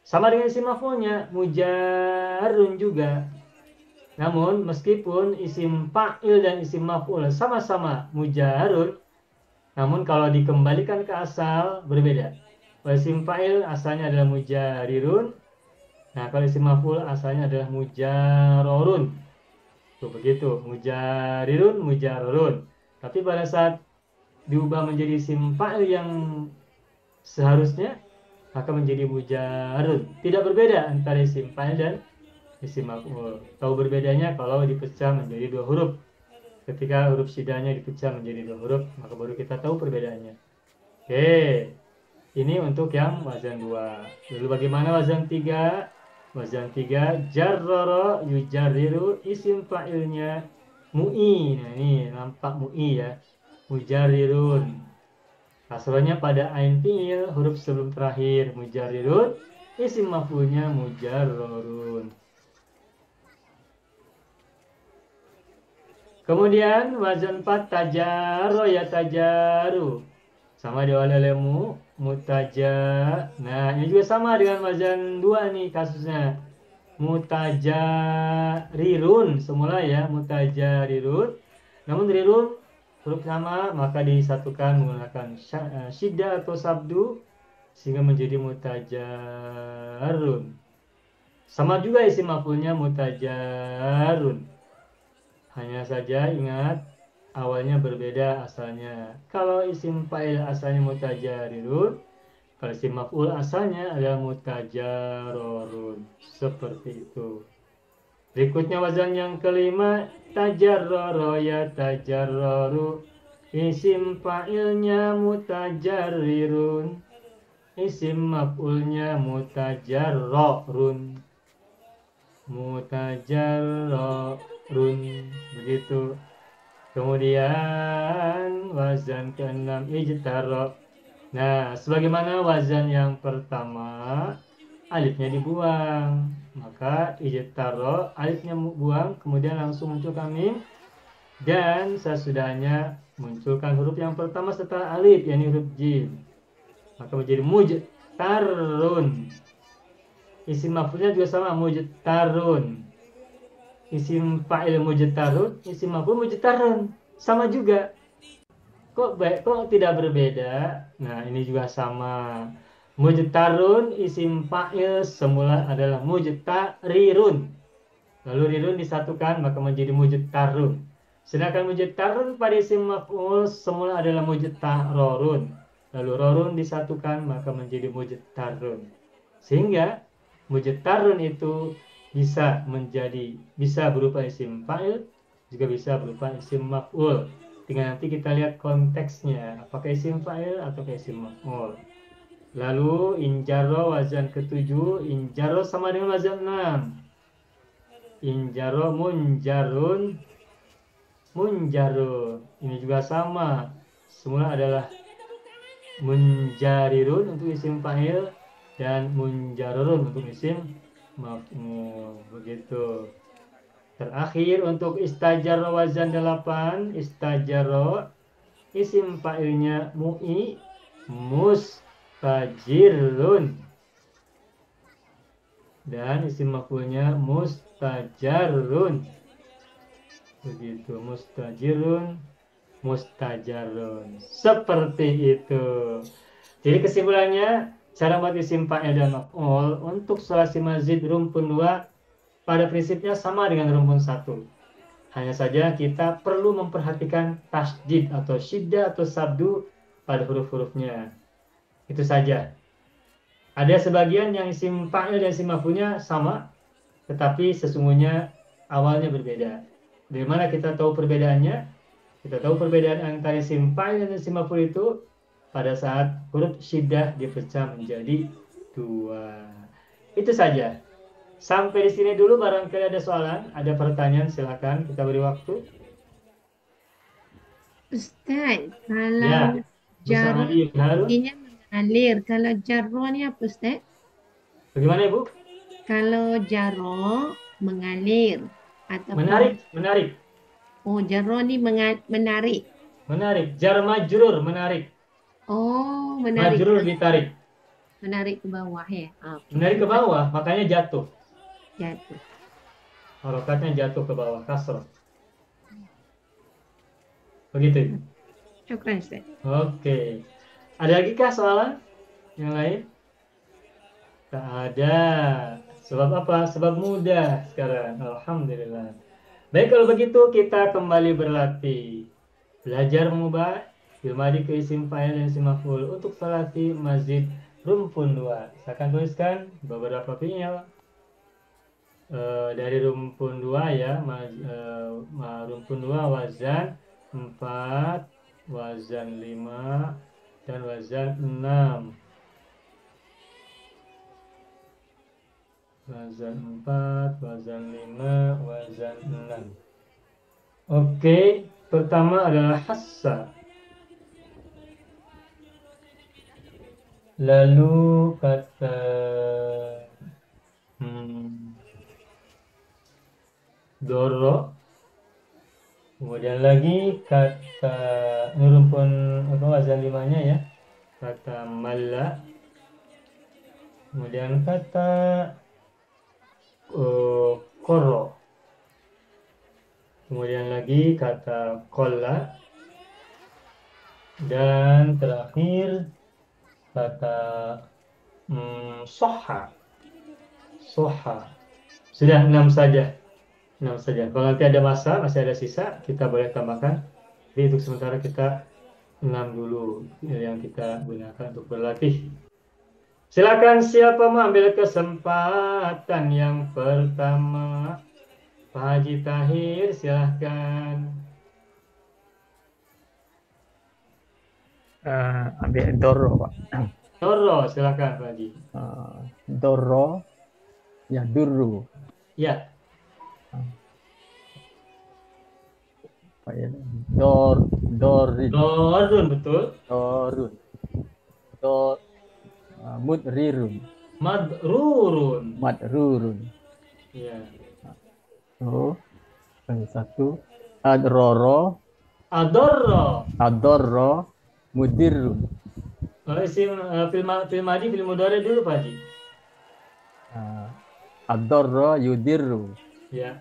[SPEAKER 1] Sama dengan isim maf'ulnya mujarrun juga. Namun meskipun isim fa'il dan isim maf'ul sama-sama mujarrun, namun kalau dikembalikan ke asal berbeda. Kalau isim fa'il asalnya adalah mujarirun. Nah, kalau isim maf'ul asalnya adalah mujarrorun. Tuh begitu, mujarirun, mujarrorun. Tapi pada saat diubah menjadi isim fa'il yang seharusnya, maka menjadi mujarrun. Tidak berbeda antara isim fa'il dan isim maf'ul. Tahu berbedanya kalau dipecah menjadi 2 huruf. Ketika huruf syidahnya dipecah menjadi 2 huruf, maka baru kita tahu perbedaannya. Oke, ini untuk yang wazan 2. Lalu bagaimana wazan 3? Wazan 3, jarrara yujarriru, isim fa'ilnya mu'i. Nah, ini nampak mu'i ya. Mujarrirun. Kasrohnya pada ain fi'il, huruf sebelum terakhir mujarrirun. isim maf'ulnya mujarrorun. Kemudian wazan 4 tajaro ya tajaru. Sama diawali oleh mutaja. Nah, ini juga sama dengan wazan 2 nih kasusnya. Mutajarirun semula ya, mutajarirun. Namun rirun huruf sama maka disatukan menggunakan syiddah atau sabdu sehingga menjadi mutajarun. Sama juga isim maf'ulnya mutajarun. Hanya saja ingat awalnya berbeda asalnya. Kalau isim fa'il asalnya mutajarirun, kalau isim maf'ul asalnya adalah mutajarorun. Seperti itu. Berikutnya wazan yang kelima, tajarroro ya tajarroru. Isim fa'ilnya mutajarrirun. Isim maf'ulnya mutajarrorun. Mutajarrorun. Begitu. Kemudian wazan keenam ijtaro. Nah, sebagaimana wazan yang pertama, alifnya dibuang. Maka ijtaro, alifnya buang, kemudian langsung munculkan mim. Dan sesudahnya munculkan huruf yang pertama setelah alif, yakni huruf jim. Maka menjadi mujtarun. Isim maf'ulnya juga sama, mujtarun. Isim fa'il mujtarun, isim maf'ul mujtarun. Sama juga. Kok tidak berbeda? Nah, ini juga sama. Mujtarun isim fa'il semula adalah mujtarirun. Lalu rirun disatukan maka menjadi mujtarun. Sedangkan mujtarun pada isim maf'ul semula adalah mujtarorun. Lalu rorun disatukan maka menjadi mujtarun. Sehingga mujtarun itu bisa berupa isim fa'il, juga bisa berupa isim maf'ul. Tinggal nanti kita lihat konteksnya, apakah isim fa'il atau isim maf'ul. Lalu injaro wazan ketujuh, injaro sama dengan wazan 6. Injaro munjarun, munjarun. Ini juga sama. Semula adalah munjarirun untuk isim fa'il dan munjarurun untuk isim maf'ul. Begitu. Terakhir untuk istajaro wazan 8, istajaro isim fa'ilnya mu'i mustajirun dan isim maf'ulnya mustajarun. Begitu, mustajirun, mustajarun. Seperti itu. Jadi kesimpulannya, cara buat isim fa'il dan maf'ul untuk sulasi mazid rumpun 2 pada prinsipnya sama dengan rumpun 1. Hanya saja kita perlu memperhatikan tasdid atau syiddah atau sabdu pada huruf-hurufnya. Itu saja. Ada sebagian yang isim fa'il dan isim maf'ulnya sama, tetapi sesungguhnya awalnya berbeda. Dari mana kita tahu perbedaannya? Kita tahu perbedaan antara isim fa'il dan isim maf'ul itu pada saat huruf syiddah dipecah menjadi 2. Itu saja. Sampai di sini dulu, barangkali ada soalan, ada pertanyaan, silakan kita beri waktu.
[SPEAKER 3] Ustaz,
[SPEAKER 1] Ya,
[SPEAKER 3] kalau
[SPEAKER 1] Ustaz
[SPEAKER 3] jarro
[SPEAKER 1] Ali Harun.
[SPEAKER 3] artinya mengalir. Kalau jarro ni apa Ustaz?
[SPEAKER 1] Bagaimana Ibu?
[SPEAKER 3] Kalau jarro mengalir ataupun
[SPEAKER 1] Menarik.
[SPEAKER 3] oh jarro ni menarik.
[SPEAKER 1] Menarik. Jar majrur, menarik.
[SPEAKER 3] Oh, menarik.
[SPEAKER 1] Majrur ditarik.
[SPEAKER 3] Menarik ke bawah ya. Okey.
[SPEAKER 1] Menarik ke bawah, makanya jatuh.
[SPEAKER 3] Jatuh.
[SPEAKER 1] Harokatnya jatuh ke bawah, kasroh. Begitu Ibu.
[SPEAKER 3] Syukran Ustaz.
[SPEAKER 1] Oke. Ada lagi kah soalan yang lain? Tak ada. Sebab apa? Sebab mudah sekarang. Alhamdulillah. Baik, kalau begitu kita kembali berlatih. Belajar mengubah fi'il madhi ke isim fa'il dan isim maf'ul untuk sulasi mazid rumpun 2. Saya akan tuliskan beberapa fi'il dari rumpun 2 ya. Rumpun 2 wazan 4, wazan 5, dan wazan 6. Wazan 4, wazan 5, wazan 6. Oke, pertama adalah hassa. Lalu kata hmm, doro. Kemudian lagi kata ini rumpun apa wazan limanya ya. Kata malla. Kemudian kata koro. Kemudian lagi kata kolla. Dan terakhir kata soha. Soha. Sudah 6 saja. 6 saja. Kalau nanti ada masa, masih ada sisa, kita boleh tambahkan. Jadi untuk sementara kita 6 dulu yang kita gunakan untuk berlatih. Silakan siapa mengambil kesempatan yang pertama? Pak Haji Tahir, silahkan.
[SPEAKER 6] Ambil doro, Pak.
[SPEAKER 1] Doro, silakan Pak Haji.
[SPEAKER 6] Doro, ya duru.
[SPEAKER 1] Ya,
[SPEAKER 6] Pak ya. Dorin,
[SPEAKER 1] dorun betul.
[SPEAKER 6] dorun, mudrirun,
[SPEAKER 1] Madrurun.
[SPEAKER 6] madrurun.
[SPEAKER 1] Ya.
[SPEAKER 6] Oh, yang satu. Adroro,
[SPEAKER 1] Adorro.
[SPEAKER 6] adorro, mudirun.
[SPEAKER 1] Isim film madi, film mudhari dulu Pak Haji.
[SPEAKER 6] Adorro, yudirru.
[SPEAKER 1] Ya,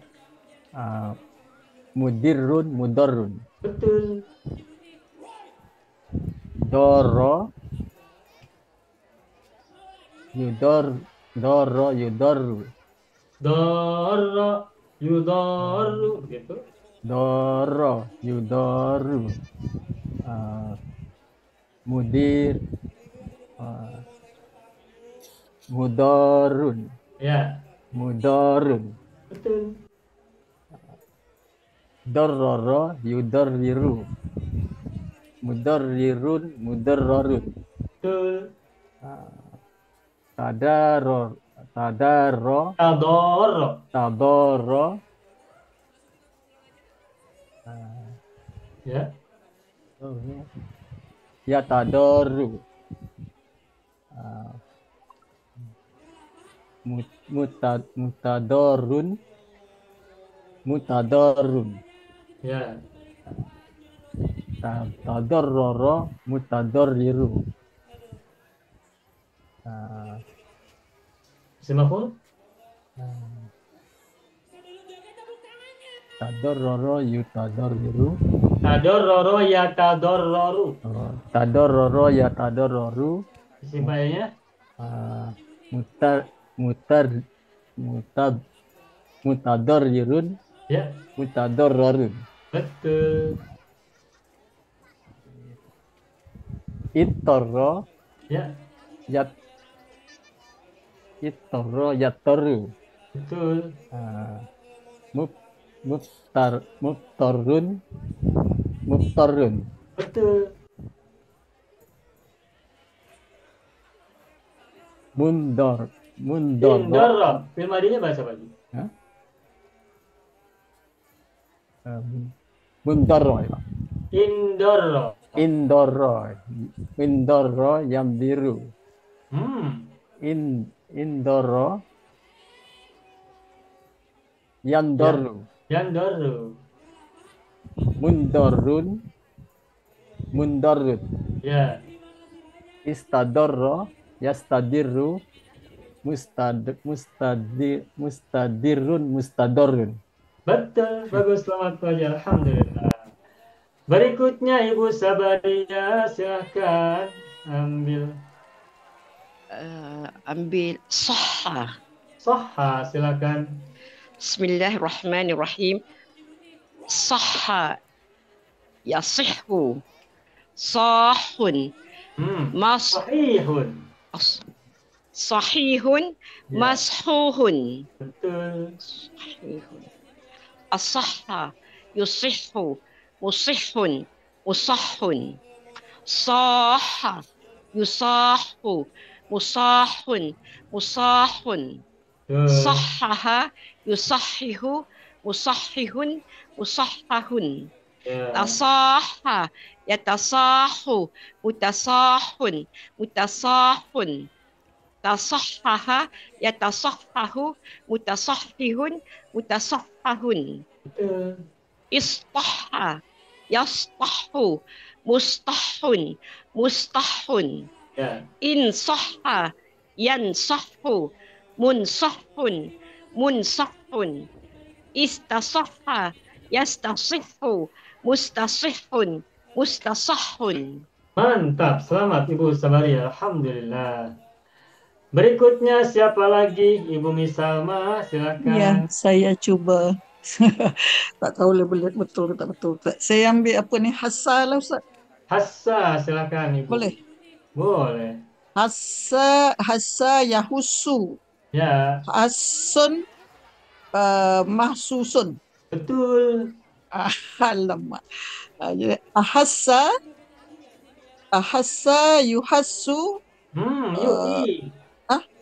[SPEAKER 6] Mudirun, mudorun.
[SPEAKER 1] betul.
[SPEAKER 6] Doro, doro, yudoru.
[SPEAKER 1] Dorro, yudorru, begitu.
[SPEAKER 6] Doro, yudoru. Mudir, mudorun,
[SPEAKER 1] Ya,
[SPEAKER 6] mudorun.
[SPEAKER 1] betul.
[SPEAKER 6] Dororo, yudorriru. Mudorrirun, mudorrorun.
[SPEAKER 1] Betul.
[SPEAKER 6] Tadaro,
[SPEAKER 1] Adorro.
[SPEAKER 6] tadoro.
[SPEAKER 1] Ya,
[SPEAKER 6] Ya tadoru. Mutadorun, mutadorun.
[SPEAKER 1] ya.
[SPEAKER 6] Tadorroro, mutadorriru.
[SPEAKER 1] Semaful?
[SPEAKER 6] Tadorroro, yutadorriru.
[SPEAKER 1] Tadorroro ya tadorroru.
[SPEAKER 6] Tadorroro, ya tadorroru.
[SPEAKER 1] Isim failnya?
[SPEAKER 6] Mutadorrirun,
[SPEAKER 1] Ya,
[SPEAKER 6] mutadorrorun.
[SPEAKER 1] betul.
[SPEAKER 6] Itorro,
[SPEAKER 1] Ya,
[SPEAKER 6] yat itorro, yatoru.
[SPEAKER 1] betul.
[SPEAKER 6] Muftarun, muftarun.
[SPEAKER 1] Betul.
[SPEAKER 6] Mundor,
[SPEAKER 1] Indorro. Film madinya bahasa apa?
[SPEAKER 6] Mundorro, ya, Pak.
[SPEAKER 1] Indorro.
[SPEAKER 6] Indorro yang biru. Indorro yang doru.
[SPEAKER 1] Yandorru.
[SPEAKER 6] Mundorun,
[SPEAKER 1] Ya,
[SPEAKER 6] istadorro, yastadirru, mustadirun, mustadorun.
[SPEAKER 1] betul. Bagus, selamat pagi. Alhamdulillah. Berikutnya Ibu Sabaria, silahkan ambil.
[SPEAKER 2] Ambil sahha.
[SPEAKER 1] Soha, silakan.
[SPEAKER 2] Bismillahirrahmanirrahim. Sahha yasihhu sahun mas
[SPEAKER 1] Sahihun.
[SPEAKER 2] sahihun
[SPEAKER 1] Ya,
[SPEAKER 2] mashuhun.
[SPEAKER 1] betul.
[SPEAKER 2] Sahihun. As-sahha yusihhu musihhun musahhun. Sahha yusahhu musahhun musahhun.
[SPEAKER 1] Betul.
[SPEAKER 2] Sahhaha yusahhihu musahhihun musahhahun.
[SPEAKER 1] Ya.
[SPEAKER 7] تصاح يتصاح متصاح متصاح تصحح يتصحح متصحح متصحح
[SPEAKER 1] Betul.
[SPEAKER 7] اصطح يصطح مصطح مصطح
[SPEAKER 1] Ya.
[SPEAKER 7] انصح ينصح منصح منصح استصح يستصح مستصح مستصح.
[SPEAKER 1] Mantap, selamat Ibu Sabari. Alhamdulillah. Berikutnya siapa lagi? Ibu Misalma,
[SPEAKER 8] Ya,
[SPEAKER 1] silakan.
[SPEAKER 8] saya cuba. Tak tahu boleh betul ke tak betul. Saya ambil apa ni? Hassa lah Ustaz.
[SPEAKER 1] Hassa, silakan Ibu.
[SPEAKER 8] Boleh.
[SPEAKER 1] Boleh.
[SPEAKER 8] Hassa yahussu.
[SPEAKER 1] Ya,
[SPEAKER 8] Hassun mahsusun.
[SPEAKER 1] betul.
[SPEAKER 8] Alamak. Jadi, ahassa yuhassu.
[SPEAKER 1] UI.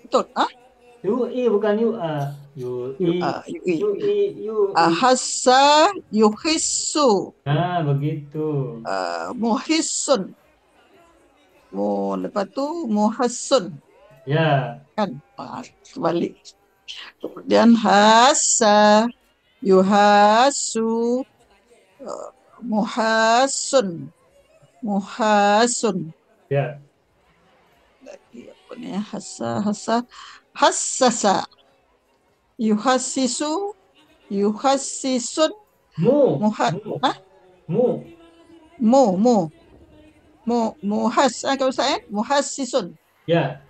[SPEAKER 8] Betul.
[SPEAKER 1] UI bukan UA. UI.
[SPEAKER 8] UI.
[SPEAKER 1] UI. UI.
[SPEAKER 8] Ahassa yuhissu.
[SPEAKER 1] Nah, begitu.
[SPEAKER 8] Muhissun. Lepas tu muhassun.
[SPEAKER 1] Ya,
[SPEAKER 8] Kan? Kebalik. Kemudian hassa yuhassu muhassun. Muhassun.
[SPEAKER 1] ya.
[SPEAKER 8] Lagi apa ni? Hassasa yuhassisu yuhassisun
[SPEAKER 1] Mu.
[SPEAKER 8] muha
[SPEAKER 1] Mu. Mu.
[SPEAKER 8] Kalau saya muhassisun
[SPEAKER 1] Ya,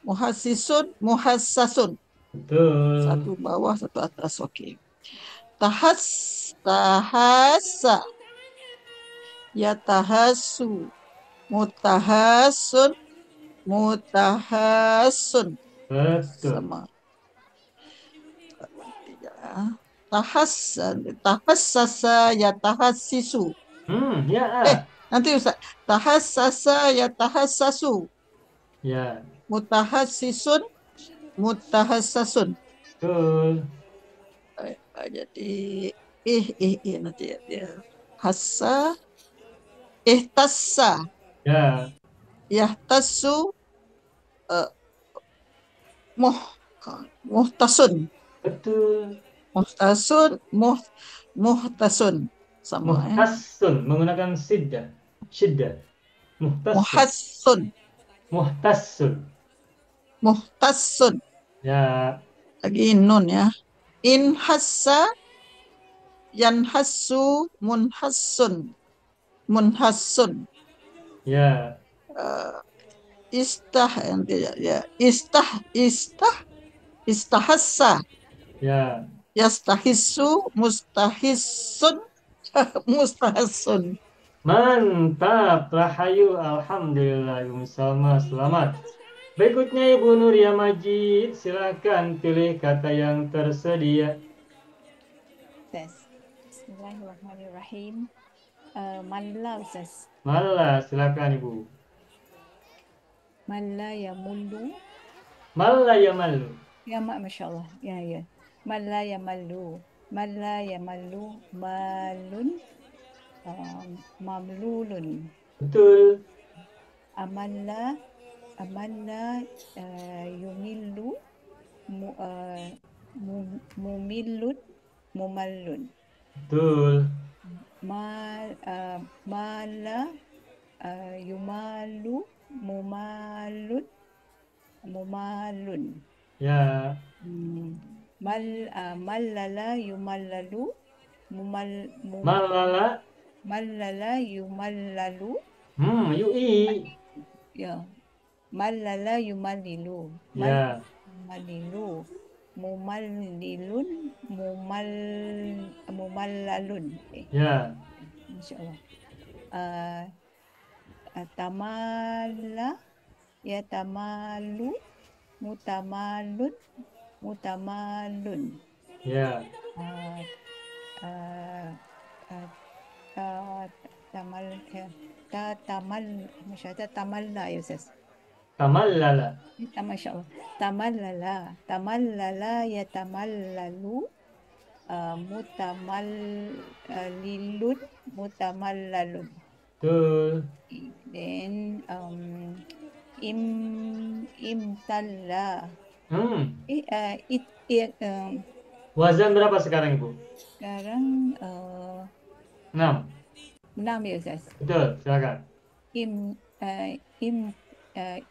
[SPEAKER 8] muhassasun
[SPEAKER 1] betul.
[SPEAKER 8] satu bawah satu atas. Okey. Tahassa yatahassu mutahassun mutahassun
[SPEAKER 1] Betul.
[SPEAKER 8] sama. Tahassasa yatahassisu.
[SPEAKER 1] Ya.
[SPEAKER 8] Nanti Ustaz. Tahassasa yatahassasu
[SPEAKER 1] Ya,
[SPEAKER 8] mutahassisun mutahassasun.
[SPEAKER 1] betul.
[SPEAKER 8] Jadi nanti dia hassa ihtassa
[SPEAKER 1] Ya,
[SPEAKER 8] yahtassu muhtasun
[SPEAKER 1] betul.
[SPEAKER 8] muhtasun sama ya.
[SPEAKER 1] Muhtassun menggunakan siddah. Syiddah. Muhtassun.
[SPEAKER 8] Muhassun
[SPEAKER 1] Muhtassun.
[SPEAKER 8] muhtassun
[SPEAKER 1] Ya,
[SPEAKER 8] lagi nun ya. In hassa yanhassu munhassun
[SPEAKER 1] ya.
[SPEAKER 8] Istahassa
[SPEAKER 1] Ya,
[SPEAKER 8] yastahissu mustahissun mustahassun.
[SPEAKER 1] mantap. Rahayu, alhamdulillah. Ibu Salma, selamat. Berikutnya Ibu Nuria Majid, silakan pilih kata yang tersedia.
[SPEAKER 9] Ustaz. Bismillahirrahmanirrahim. Malla Ustaz.
[SPEAKER 1] Malla, silakan Ibu.
[SPEAKER 9] Malla yamullu.
[SPEAKER 1] Malla yamallu.
[SPEAKER 9] Ya mak, Masya Allah. Ya. Malla yamallu. Malla yamallu. Malun. Mamlulun.
[SPEAKER 1] Betul.
[SPEAKER 9] Amalla yumillu. Mumillun. Mumallun.
[SPEAKER 1] Betul.
[SPEAKER 9] Mala yumalu mumalun mumalun.
[SPEAKER 1] Ya,
[SPEAKER 9] Mallala yumallalu
[SPEAKER 1] malala.
[SPEAKER 9] mallala yumallalu.
[SPEAKER 1] UI.
[SPEAKER 9] Ya. Mallala yumallilu.
[SPEAKER 1] Ya,
[SPEAKER 9] Malilu. Mumallilun mumallalun.
[SPEAKER 1] ya.
[SPEAKER 9] InsyaAllah. Tamalla yatamalu mutamalun mutamalun.
[SPEAKER 1] Ya,
[SPEAKER 9] tamalla ya Ustaz.
[SPEAKER 1] tamallala.
[SPEAKER 9] Masya Allah. Tamallala yatamallalu Mutamallilun, mutamallalun.
[SPEAKER 1] Betul.
[SPEAKER 9] Then imtalla.
[SPEAKER 1] Hmm.
[SPEAKER 9] Sekarang
[SPEAKER 1] Wazan berapa sekarang Ibu? 6.
[SPEAKER 9] 6 ya Ustaz.
[SPEAKER 1] Betul, silakan.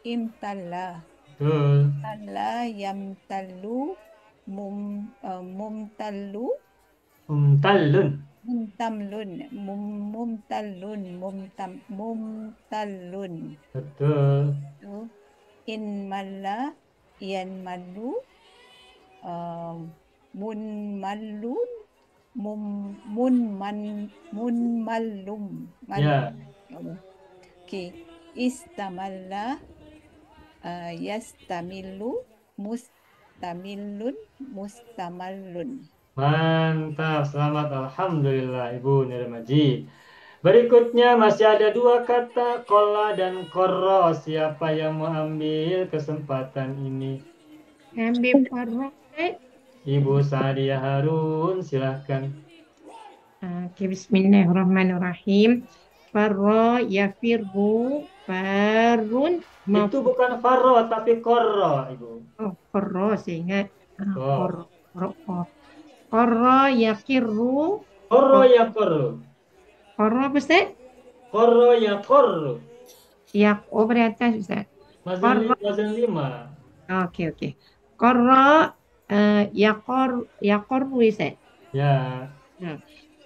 [SPEAKER 9] Imtalla.
[SPEAKER 1] Betul.
[SPEAKER 9] Talla yamtallu mumtallu
[SPEAKER 1] Mumtallun.
[SPEAKER 9] mumtallun.
[SPEAKER 1] Betul.
[SPEAKER 9] So, in malla yanmallu munmallun munmallum.
[SPEAKER 1] Ya.
[SPEAKER 9] Okay. Istamalla yastamillu mustamillun mustamallun.
[SPEAKER 1] Mantap, selamat. Alhamdulillah Ibu Nirmajid. Berikutnya masih ada 2 kata, kola dan korro. Siapa yang mau ambil kesempatan ini?
[SPEAKER 3] Ambil farro, Ustaz.
[SPEAKER 1] Ibu Sadia Harun, silahkan.
[SPEAKER 3] Okay, bismillahirrahmanirrahim. Farro yafirru farun
[SPEAKER 1] Itu bukan farro, tapi korro, Ibu.
[SPEAKER 3] Oh, farro saya ingat.
[SPEAKER 1] Oh.
[SPEAKER 3] Qarra yaqirru.
[SPEAKER 1] Korro ya korro.
[SPEAKER 3] Qarra apa Ustaz?
[SPEAKER 1] Korro ya korro.
[SPEAKER 3] Oh beri atas Ustaz.
[SPEAKER 1] Wazan 5.
[SPEAKER 3] Okey. Qarra yaqarru Ustaz.
[SPEAKER 1] Ya.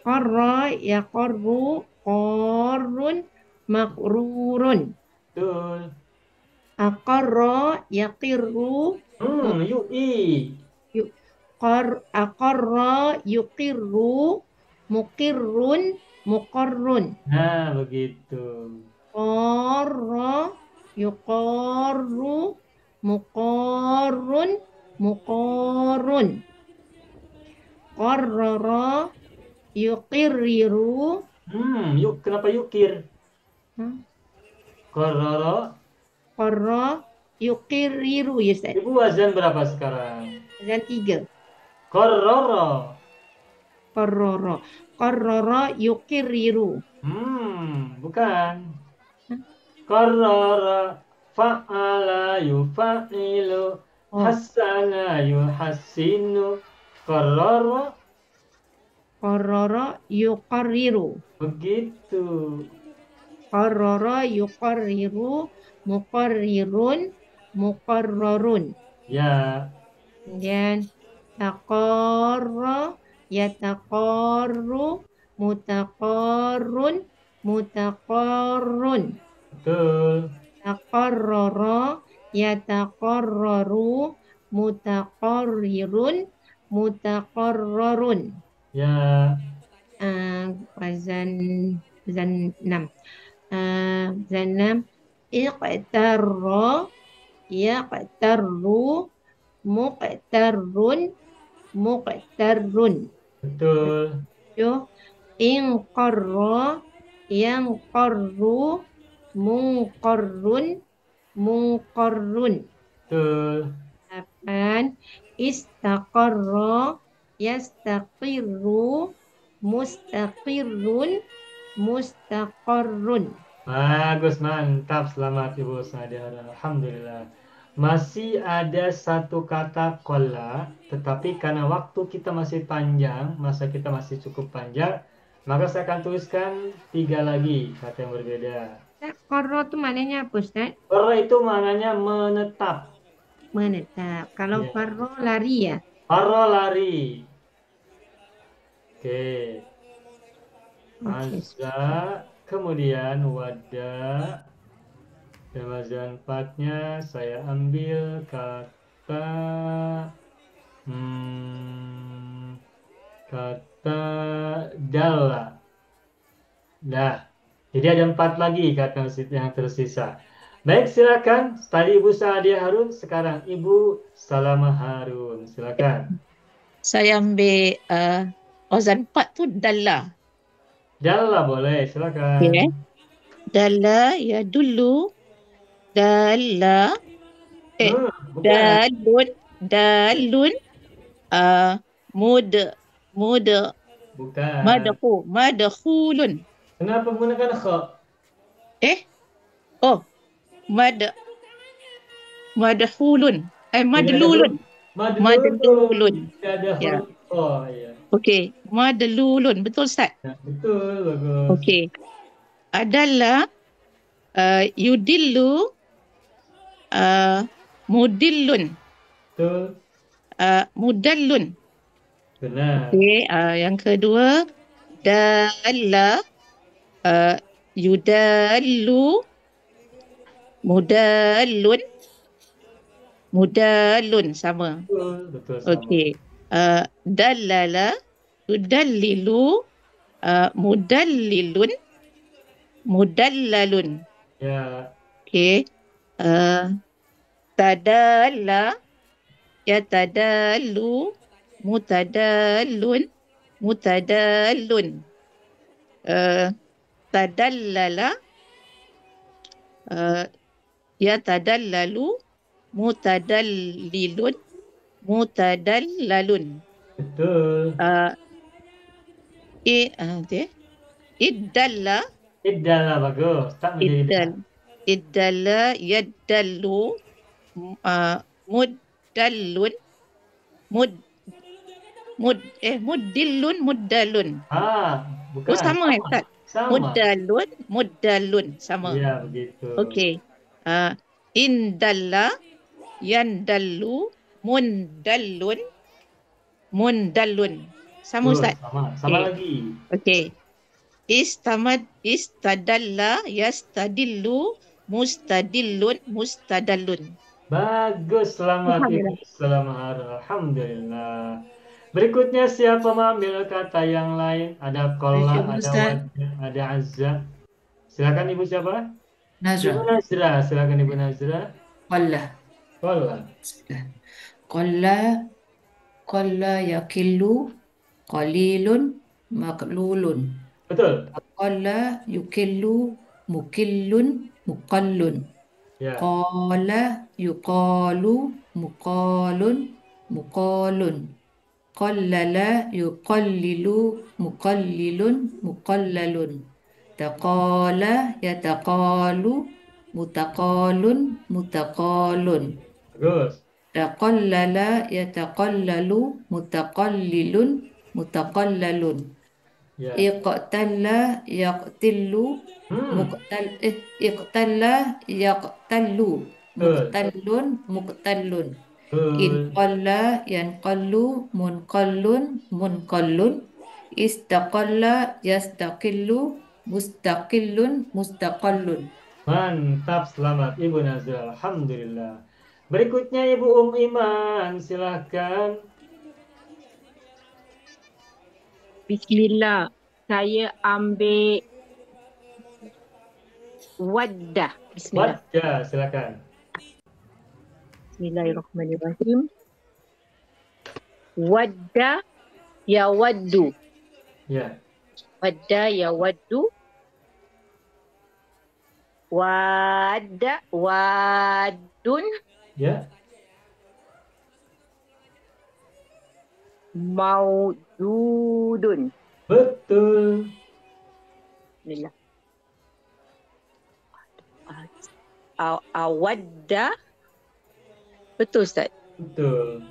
[SPEAKER 3] Qarra yaqarru qarrun maqrurun.
[SPEAKER 1] Betul.
[SPEAKER 3] Aqarra yaqirru.
[SPEAKER 1] Yu'i.
[SPEAKER 3] Aqarra yuqirru muqirrun muqarrun.
[SPEAKER 1] Nah, begitu.
[SPEAKER 3] Qarra yuqarru muqarrun muqarrun. Qarrara yuqirriru.
[SPEAKER 1] Kenapa yukir? Qarrara
[SPEAKER 3] yuqirriru ya Ustaz.
[SPEAKER 1] Ibu wazan berapa sekarang?
[SPEAKER 3] Wazan 3.
[SPEAKER 1] Qarrara
[SPEAKER 3] yuqirriru.
[SPEAKER 1] Bukan. Qarrara fa'ala yufa'ilu hassana yuhassinu. Qarrara
[SPEAKER 3] yuqarriru.
[SPEAKER 1] Begitu.
[SPEAKER 3] Qarrara yuqarriru muqarrirun muqarrarun.
[SPEAKER 1] Ya.
[SPEAKER 3] Kemudian taqarra yataqarru mutaqarrun mutaqarrun.
[SPEAKER 1] Betul.
[SPEAKER 3] Taqarrara yataqarraru mutaqarrirun mutaqarrarun.
[SPEAKER 1] Ya.
[SPEAKER 3] Wazan 6. Wazan 6. Iqtarra yaqtarru muqtarrun muqtarrun.
[SPEAKER 1] Betul.
[SPEAKER 3] Inqarra yanqarru munqarrun munqarrun.
[SPEAKER 1] Betul.
[SPEAKER 3] 8. Istaqarra yastaqirru mustaqirrun mustaqarrun.
[SPEAKER 1] Bagus, mantap. Selamat Ibu Sadia. Alhamdulillah. Masih ada 1 kata kola, tetapi karena waktu kita masih panjang, masa kita masih cukup panjang, maka saya akan tuliskan 3 lagi kata yang berbeda.
[SPEAKER 3] Qarra itu maknanya apa Ustaz?
[SPEAKER 1] Qarra itu maknanya menetap.
[SPEAKER 3] Menetap. Kalau farro lari ya?
[SPEAKER 1] Farro lari. Oke. Azza, kemudian wada. Dan wazan 4-nya saya ambil kata dalla. Nah, jadi ada 4 lagi kata yang tersisa. Baik, silakan. Tadi Ibu Sadia Harun, sekarang Ibu Salamah Harun. Silakan.
[SPEAKER 2] Saya ambil wazan 4 tu dalla.
[SPEAKER 1] Dalla boleh, silakan.
[SPEAKER 2] Okay. Dalla ya dulu. Dalla dalun mud
[SPEAKER 1] Bukan.
[SPEAKER 2] Madkhulun.
[SPEAKER 1] Kenapa menggunakan kha?
[SPEAKER 2] Madkhulun.
[SPEAKER 1] Tidak ada
[SPEAKER 2] Madlulun. Madlulun.
[SPEAKER 1] Tidak ada
[SPEAKER 2] Ya.
[SPEAKER 1] huruf kha, ya.
[SPEAKER 2] Okey, madlulun. Betul Ustaz?
[SPEAKER 1] Ya, betul, bagus.
[SPEAKER 2] Okey. Adalah yudillu mudillun.
[SPEAKER 1] Betul.
[SPEAKER 2] Mudallun.
[SPEAKER 1] Benar.
[SPEAKER 2] Okey, yang kedua dalla yudallu mudallun sama.
[SPEAKER 1] Betul sama.
[SPEAKER 2] Okey. Dallala yudallilu mudallalun.
[SPEAKER 1] Ya.
[SPEAKER 2] Okey. Tadalla yatadallu mutadallun. Tadallala yatadallalu mutadallalun.
[SPEAKER 1] Betul.
[SPEAKER 2] Iddalla
[SPEAKER 1] Iddalla, bagus. Tak menjadi
[SPEAKER 2] iddalla yaddallu muddallun muddallun.
[SPEAKER 1] Bukan.
[SPEAKER 2] Oh sama Ustaz.
[SPEAKER 1] Sama.
[SPEAKER 2] Muddallun sama.
[SPEAKER 1] Ya, begitu.
[SPEAKER 2] Okey. Indalla yandallu mundallun. Sama Ustaz.
[SPEAKER 1] Sama lagi.
[SPEAKER 2] Okey. Istadalla yastadillu mustadallun.
[SPEAKER 1] Bagus, selamat Ibu. Selamat, alhamdulillah. Berikutnya siapa mengambil kata yang lain? Ada Qolla, ada Wadda, ada Azza. Silakan Ibu siapa? Ibu
[SPEAKER 5] Nazra.
[SPEAKER 1] Nazra, silakan Ibu Nazra.
[SPEAKER 5] Qalla. Qalla yakillu qalilun maqlulun.
[SPEAKER 1] Betul.
[SPEAKER 5] Qalla yukillu mukillun muqallun.
[SPEAKER 1] Ya.
[SPEAKER 5] Qala yuqalu muqalun muqalun. Qallala yuqallilu muqallilun muqallalun. Taqala yataqalu mutaqalun mutaqalun.
[SPEAKER 1] Bagus.
[SPEAKER 5] Taqallala yataqallalu mutaqallilun mutaqallalun.
[SPEAKER 1] Ya.
[SPEAKER 5] Iqtalla yaqtillu iqtalla yaqtallu muqtallun muqtallun. Inqalla yanqallu munqallun munqallun. Istaqalla yastaqillu mustaqillun mustaqallun.
[SPEAKER 1] Mantap, selamat Ibu Nazra, alhamdulillah. Berikutnya Ibu Iman, silakan.
[SPEAKER 7] Bismillah. Saya ambil waddah. Bismillah.
[SPEAKER 1] Wadda, silakan.
[SPEAKER 7] Bismillahirrahmanirrahim. Wadda yawaddu.
[SPEAKER 1] Ya.
[SPEAKER 7] Wadda yawaddu. Wadda waddun.
[SPEAKER 1] Ya.
[SPEAKER 7] Maududun.
[SPEAKER 1] Betul.
[SPEAKER 7] Bismillah. Awadda. Betul Ustaz.
[SPEAKER 1] Betul.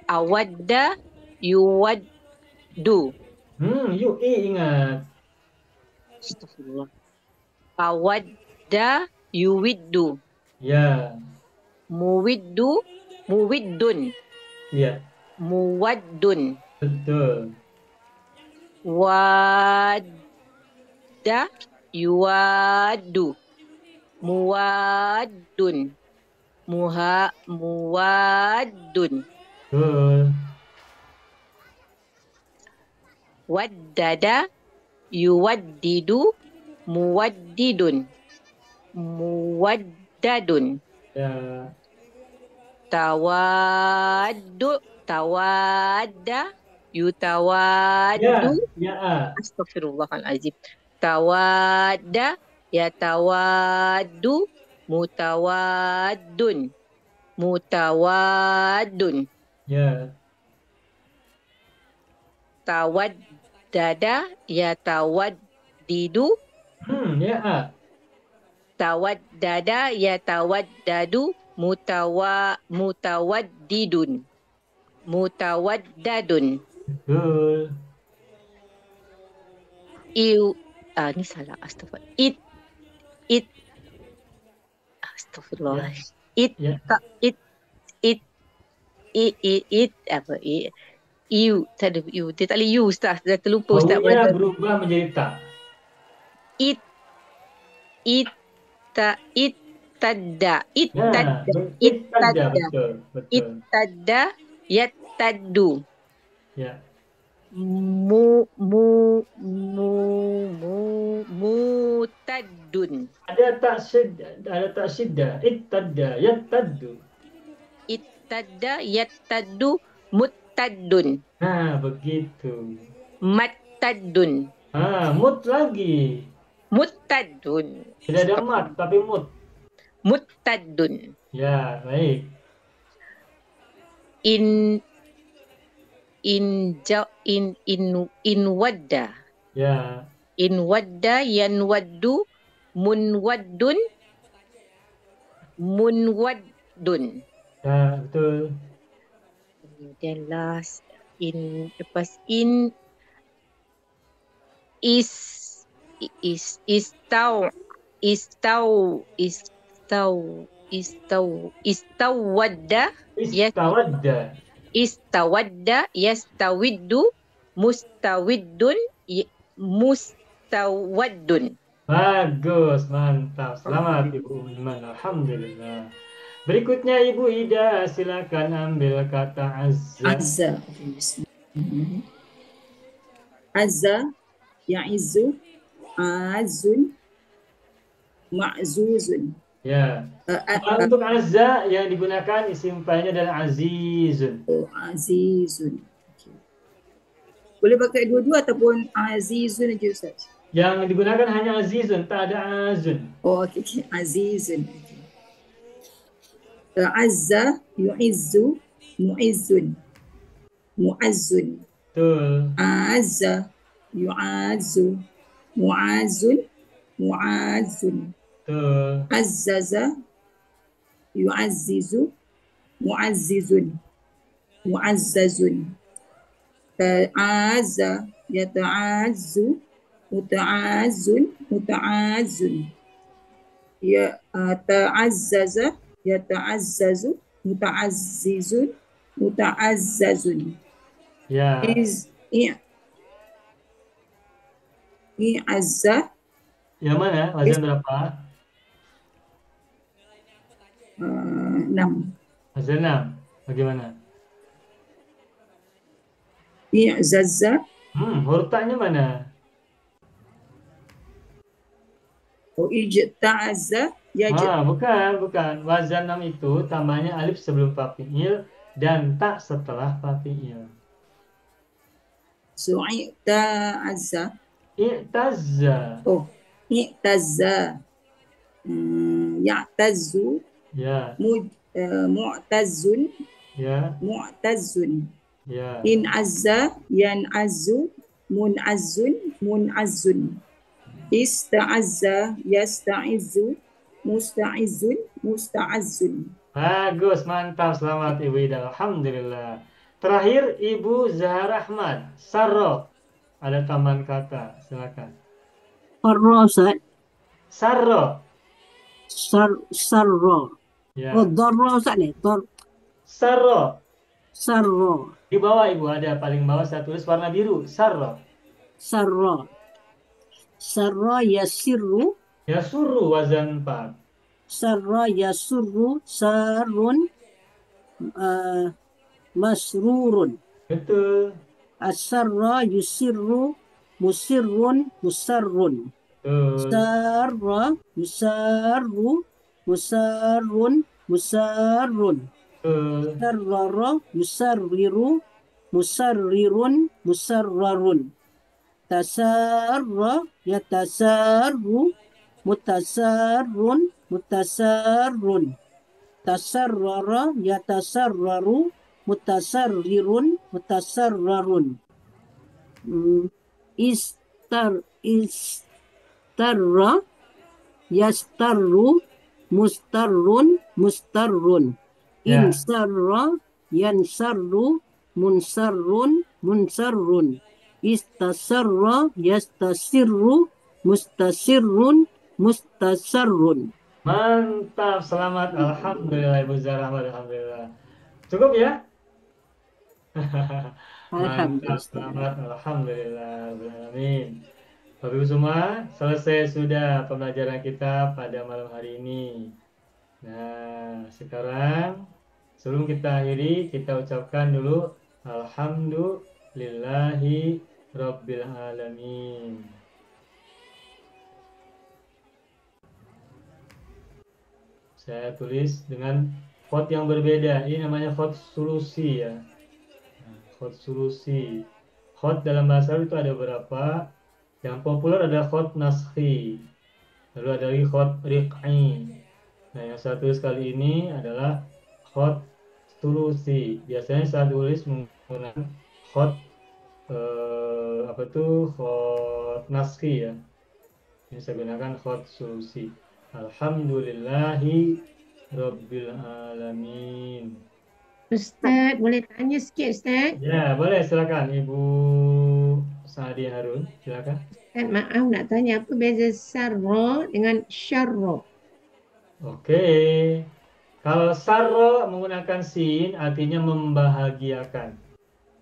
[SPEAKER 7] Awadda yuwaddu.
[SPEAKER 1] Ingat.
[SPEAKER 7] Astagfirullah. Awadda yuwiddu.
[SPEAKER 1] Ya.
[SPEAKER 7] Muwiddun.
[SPEAKER 1] Ya.
[SPEAKER 7] Muwaddun.
[SPEAKER 1] Betul.
[SPEAKER 7] Wadda yuwaddu. Muwaddun. Muwaddun.
[SPEAKER 1] Betul.
[SPEAKER 7] Waddada yuwaddidu. Muwaddidun. Muwaddadun.
[SPEAKER 1] Ya.
[SPEAKER 7] Tawadda yutawaddu.
[SPEAKER 1] Ya.
[SPEAKER 7] Astaghfirullahalazim. Tawadda yatawaddu. Mutawaddun. Mutawaddun.
[SPEAKER 1] Ya.
[SPEAKER 7] tawaddada yatawaddidu,
[SPEAKER 1] Ya, A.
[SPEAKER 7] tawaddada yatawaddadu, mutawaddidun, mutawaddadun.
[SPEAKER 1] Betul.
[SPEAKER 7] Ni salah, astagfirullah. Astagfirullah.
[SPEAKER 1] Ya.
[SPEAKER 7] Apa? Tak ada you. Dia tak boleh you, Ustaz. Dah terlupa, Ustaz.
[SPEAKER 1] Baunya berubah menjadi tak.
[SPEAKER 7] Ittada.
[SPEAKER 1] Ittada, betul.
[SPEAKER 7] Ittada yattaddu.
[SPEAKER 1] Ya.
[SPEAKER 7] Mutaddun.
[SPEAKER 1] Ada tak syiddah. Ittada, yattaddu.
[SPEAKER 7] Ittada yattaddu muttaddun.
[SPEAKER 1] Begitu.
[SPEAKER 7] Mattaddun.
[SPEAKER 1] Mut lagi.
[SPEAKER 7] Muttaddun.
[SPEAKER 1] Tidak ada mat, tapi mut.
[SPEAKER 7] Muttaddun.
[SPEAKER 1] Ya, baik.
[SPEAKER 7] In wadda.
[SPEAKER 1] Ya.
[SPEAKER 7] In wadda yanwaddu, munwaddun, munwaddun.
[SPEAKER 1] Ya, betul.
[SPEAKER 7] Then last, lepas in istawadda yastawiddu, mustawaddun.
[SPEAKER 1] Bagus, mantap. Selamat Ibu Iman. Alhamdulillah. Berikutnya Ibu Ida, silakan ambil kata azza.
[SPEAKER 4] Azza. Azza, ya'izzu, azun, ma'zuzun.
[SPEAKER 1] Ya. Untuk azza yang digunakan isim fa'ilnya adalah azizun.
[SPEAKER 4] Azizun. Boleh pakai dua-dua ataupun azizun aja, Ustaz?
[SPEAKER 1] Yang digunakan hanya azizun, tak ada azun.
[SPEAKER 4] Okey. Azizun. Azza, yu'izzu, mu'izzun. Mu'azzun.
[SPEAKER 1] Betul.
[SPEAKER 4] Azza, yu'azzu, mu'azzun, mu'azzun.
[SPEAKER 1] Betul.
[SPEAKER 4] Azzaza, yu'azzizu, mu'azzizun, mu'azzazun. Ta'azza, yata'azzu, muta'azzun, muta'azzun. Ta'azzaza, yata'azzazu, muta'azzizun, muta'azzazun.
[SPEAKER 1] Ya.
[SPEAKER 4] I'azza.
[SPEAKER 1] Yang mana? Wazan berapa?
[SPEAKER 4] 6.
[SPEAKER 1] Wazan 6. Bagaimana?
[SPEAKER 4] I'zazza.
[SPEAKER 1] Huruf taknya mana?
[SPEAKER 4] Ijta'azza.
[SPEAKER 1] Bukan. Wazan 6 itu tambahnya alif sebelum fa fi'il dan tak setelah fa fi'il.
[SPEAKER 4] So, i'ta'azza.
[SPEAKER 1] I'tazza.
[SPEAKER 4] I'tazza. Ya'tazzu.
[SPEAKER 1] Ya.
[SPEAKER 4] Mu'tazzun.
[SPEAKER 1] Ya.
[SPEAKER 4] Mu'tazzun.
[SPEAKER 1] Ya.
[SPEAKER 4] In'azza, yan'azzu, mun'azzun, mun'azzun. Ista'azza, yasta'izzu, musta'izzun, musta'azzun.
[SPEAKER 1] Bagus, mantap. Selamat Ibu Ida. Alhamdulillah. Terakhir Ibu Zahra Ahmad. Sarro. Ada tambahan kata. Silakan.
[SPEAKER 10] Sarro, Ustaz.
[SPEAKER 1] Sarro.
[SPEAKER 10] Sarro.
[SPEAKER 1] Ya.
[SPEAKER 10] Darro, Ustaz ni.
[SPEAKER 1] Sarro.
[SPEAKER 10] Sarro.
[SPEAKER 1] Di bawah Ibu ada paling bawah saya tulis warna biru. Sarro.
[SPEAKER 10] Sarro. Sarro yasirru.
[SPEAKER 1] Yasuru wazan 4.
[SPEAKER 10] Sarra yasurru sarun masrurun.
[SPEAKER 1] Betul.
[SPEAKER 10] Asarra yusirru musirrun musarrun. Sarra yusarru musarrun musarrun. Sarrara yusarriru musarrirun musarrarun. Tasarra yatasarru mutasarrun mutasarrun. Tasarrara yatasarraru mutasarrirun mutasarrarun. istarra, yastarru, mustarrun, mustarrun.
[SPEAKER 1] Ya.
[SPEAKER 10] Insarra, yansarru, munsarrun, munsarrun. Istasarra, yastasirru, mustasirrun, mustasarrun.
[SPEAKER 1] Mantap, selamat. Alhamdulillah Ibu Zara, alhamdulillah. Cukup ya? Mantap, selamat. Alhamdulillah. Amin. Bapak Ibu semua, selesai sudah pembelajaran kita pada malam hari ini. Nah, sekarang sebelum kita akhiri, kita ucapkan dulu Alhamdulillahi Rabbil Alamin. Saya tulis dengan font yang berbeda. Ini namanya font solusi ya. Nah, font solusi. Font dalam bahasa Arab itu ada beberapa. Yang populer adalah font naskhi. Lalu ada lagi font riq'i. Nah, yang saya tulis kali ini adalah font solusi. Biasanya saya tulis menggunakan font font naskhi ya. Ini saya gunakan font solusi. Alhamdulillahi Rabbil Alamin.
[SPEAKER 3] Ustaz, boleh tanya sikit Ustaz?
[SPEAKER 1] Ya, boleh silakan Ibu Sa'di Harun, silakan.
[SPEAKER 3] Ustaz, maaf nak tanya apa beza sarra dengan syarra?
[SPEAKER 1] Oke. Kalau sarra menggunakan sin artinya membahagiakan.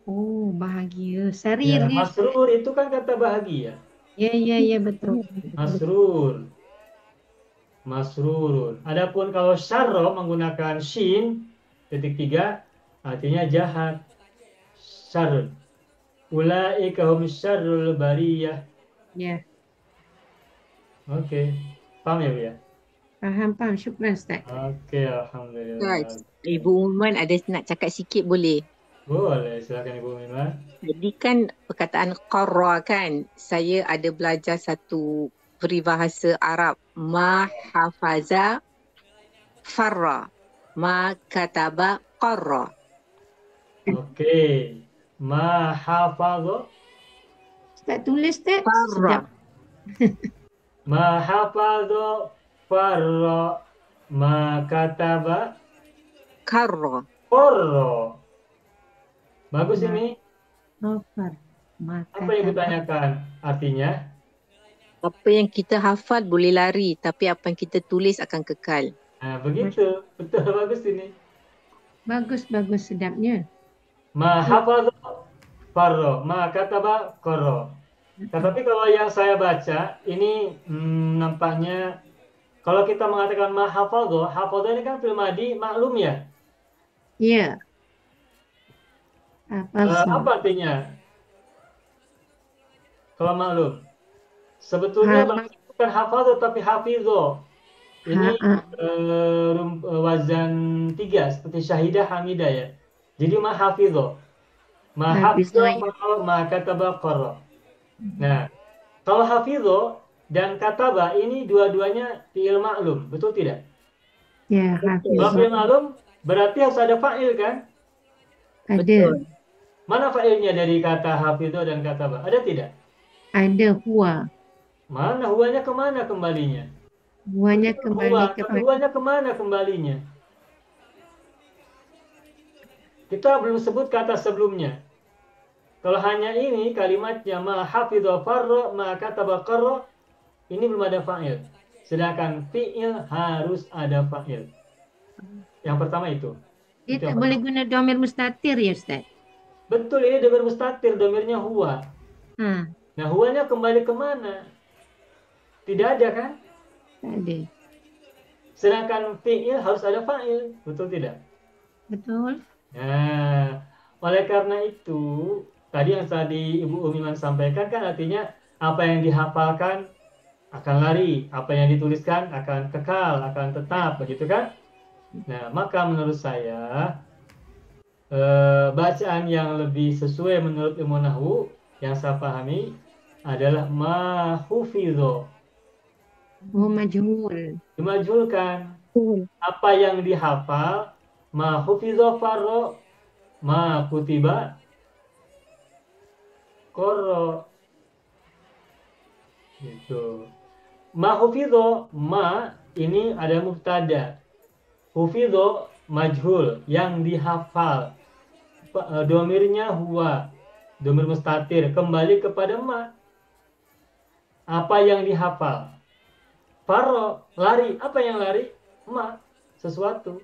[SPEAKER 3] Oh, bahagia.
[SPEAKER 1] Ya,
[SPEAKER 3] Sarir dia.
[SPEAKER 1] masrur itu kan kata bahagia.
[SPEAKER 3] Ya, betul.
[SPEAKER 1] Masrur. Masrurun. Adapun kalau syarra menggunakan shin titik 3 artinya jahat. Syarr. Ulaika hum syarrul bariyah.
[SPEAKER 3] Ya,
[SPEAKER 1] Oke. Paham ya, Bu ya?
[SPEAKER 3] faham. Syukran Ustaz.
[SPEAKER 1] Oke, alhamdulillah.
[SPEAKER 7] Ustaz, Ibu Uman ada nak cakap sikit boleh?
[SPEAKER 1] Boleh, silakan Ibu Mimah.
[SPEAKER 7] Jadi kan perkataan qarra kan, saya ada belajar satu peribahasa Arab, ma hafaza farra, ma kataba qarra.
[SPEAKER 1] Oke. Ma hafadha.
[SPEAKER 3] Ustaz tulis Ustaz.
[SPEAKER 7] Farra.
[SPEAKER 1] Ma hafadha farra. Ma kataba
[SPEAKER 7] Qarra.
[SPEAKER 1] qarra. Bagus
[SPEAKER 3] Ma-
[SPEAKER 1] ini.
[SPEAKER 3] Nofar.
[SPEAKER 1] Apa yang ditanyakan? Artinya?
[SPEAKER 7] Apa yang kita hafal boleh lari, tapi apa yang kita tulis akan kekal.
[SPEAKER 1] Nah, begitu. Betul, bagus ini.
[SPEAKER 3] Bagus, sedapnya.
[SPEAKER 1] Ma hafadha farra. Ma kataba qarra. Tetapi kalau yang saya baca, ini nampaknya kalau kita mengatakan ma hafadha, hafadha ini kan fil madi maklum ya.
[SPEAKER 3] Ya.
[SPEAKER 1] Apa artinya? Kalau maklum. Sebetulnya bukan hafadha tapi hafidho. Ini wazan 3 seperti syahidah hamidah ya. Jadi ma hafidho. Ma hafidho ma kataba qarra. Nah, kalau hafidho dan kataba ini dua-duanya fi'il maklum, betul tidak?
[SPEAKER 3] Ya,
[SPEAKER 1] Kalau fi'il maklum berarti harus ada fa'il kan?
[SPEAKER 3] Ada.
[SPEAKER 1] Mana fa'ilnya dari kata hafidho dan kataba? Ada tidak?
[SPEAKER 3] Ada huwa.
[SPEAKER 1] Mana huwanya kemana kembalinya?
[SPEAKER 3] Huwanya kembali
[SPEAKER 1] Tapi huwanya kemana kembalinya? Kita belum sebut kata sebelumnya. Kalau hanya ini kalimatnya ma hafidha farra ma kataba qarra, ini belum ada fa'il. Sedangkan fi'il harus ada fa'il. Yang pertama itu.
[SPEAKER 3] Dia tak boleh guna domir mustatir ya Ustaz?
[SPEAKER 1] Betul, ini domir mustatir, domirnya huwa.
[SPEAKER 3] Ha,
[SPEAKER 1] Nah, huwanya kembali kemana? Tidak ada kan?
[SPEAKER 3] tak ada.
[SPEAKER 1] Sedangkan fi'il harus ada fa'il. Betul tidak?
[SPEAKER 3] Betul.
[SPEAKER 1] Nah, oleh karena itu, tadi yang tadi Ibu Umiman sampaikan kan artinya apa yang dihafalkan akan lari, apa yang dituliskan akan kekal, akan tetap, begitu kan? Nah, maka menurut saya bacaan yang lebih sesuai menurut ilmu nahwu yang saya pahami adalah ma hufidho.
[SPEAKER 3] Oh, majhul.
[SPEAKER 1] Dimajhulkan. Apa yang dihafal, ma hufidho farro, ma kutiba qara. Gitu. Ma hufidho, ma ini ada mubtada. Hufidho majhul, yang dihafal. Domirnya huwa, domir mustatir, kembali kepada ma. Apa yang dihafal? Faro, lari. Apa yang lari? Ma, sesuatu.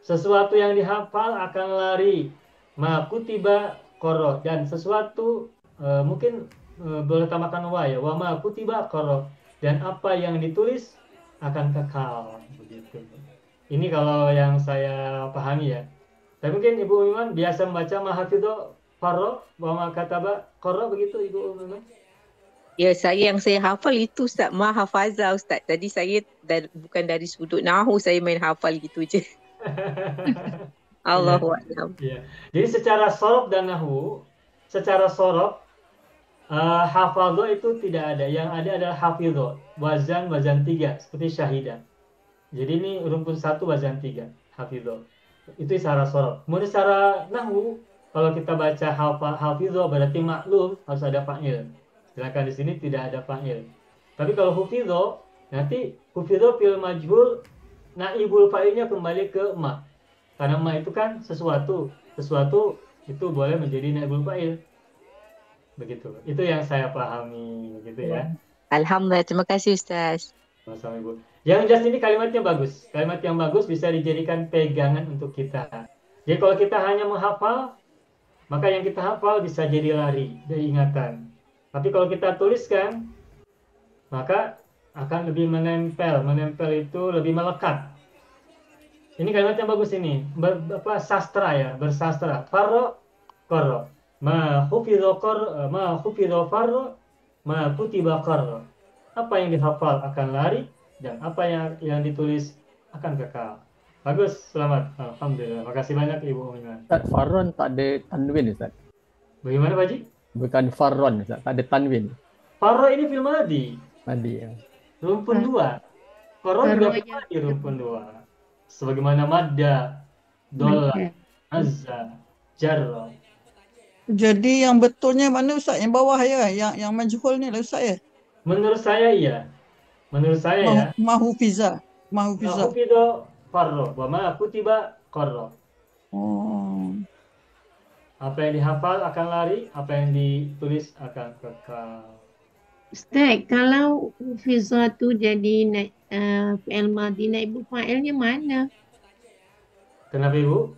[SPEAKER 1] Sesuatu yang dihafal akan lari. Ma kutiba qara, dan sesuatu mungkin boleh tambahkan wa ya, wa ma kutiba qara, dan apa yang ditulis akan kekal, begitu. Ini kalau yang saya pahami ya. Tapi mungkin Ibu Umiman biasa membaca ma hafidho qara wa ma kataba qara, begitu Ibu Umiman?
[SPEAKER 7] Ya, yang saya hafal itu Ustaz, ma hafaza Ustaz. Jadi saya bukan dari sudut nahu saya main hafal gitu je. Allahu a'lam.
[SPEAKER 1] Ya. Jadi secara sorof dan nahu, secara sorof hafadho itu tidak ada. Yang ada adalah hafidho, wazan 3 seperti syahidah. Jadi ini rumpun 1 wazan 3, hafidho. Itu secara sorof. Kemudian secara nahu, kalau kita baca hafidho berarti maklum, harus ada fa'il. Sedangkan di sini tidak ada fa'il. Tapi kalau hufidho, nanti hufidho fil majhul, naibul fa'ilnya kembali ke ma. Karena ma itu kan sesuatu. Sesuatu itu boleh menjadi naibul fa'il. Begitu. Itu yang saya pahami, gitu ya.
[SPEAKER 7] Alhamdulillah, terima kasih Ustaz.
[SPEAKER 1] Sama-sama Ibu. Yang jelas ini kalimatnya bagus. Kalimat yang bagus bisa dijadikan pegangan untuk kita. Jadi kalau kita hanya menghafal, maka yang kita hafal bisa jadi lari dari ingatan. Tapi kalau kita tuliskan, maka akan lebih menempel. Menempel itu lebih melekat. Ini kalimat yang bagus ini. Sastra ya, bersastra. Farro, korro. Ma hufidho farro, ma kutiba korro. Apa yang dihafal akan lari, dan apa yang ditulis akan kekal. Bagus, selamat. Alhamdulillah. Makasih banyak Ibu Umiman.
[SPEAKER 6] Ustaz, farron tak ada tanwin Ustaz.
[SPEAKER 1] Bagaimana Pak Haji?
[SPEAKER 6] Bukan farron Ustaz, tak ada tanwin.
[SPEAKER 1] Farro ini fil madi.
[SPEAKER 6] Madi ya.
[SPEAKER 1] Rumpun 2. Korro juga fil madi rumpun 2. Sebagaimana madda, dola, azza, jarra.
[SPEAKER 8] Jadi yang betulnya mana Ustaz? Yang bawah ya? Yang majhul ni lah Ustaz ya?
[SPEAKER 1] Menurut saya iya. Menurut saya ya.
[SPEAKER 8] Mahufiza.
[SPEAKER 1] Mahufidho farro, wa ma kutiba qarra.
[SPEAKER 8] Oh.
[SPEAKER 1] Apa yang dihafal akan lari, apa yang ditulis akan kekal.
[SPEAKER 3] Ustaz, kalau hufizah tu jadi fi'il madhi, naib fa'ilnya mana?
[SPEAKER 1] Kenapa Ibu?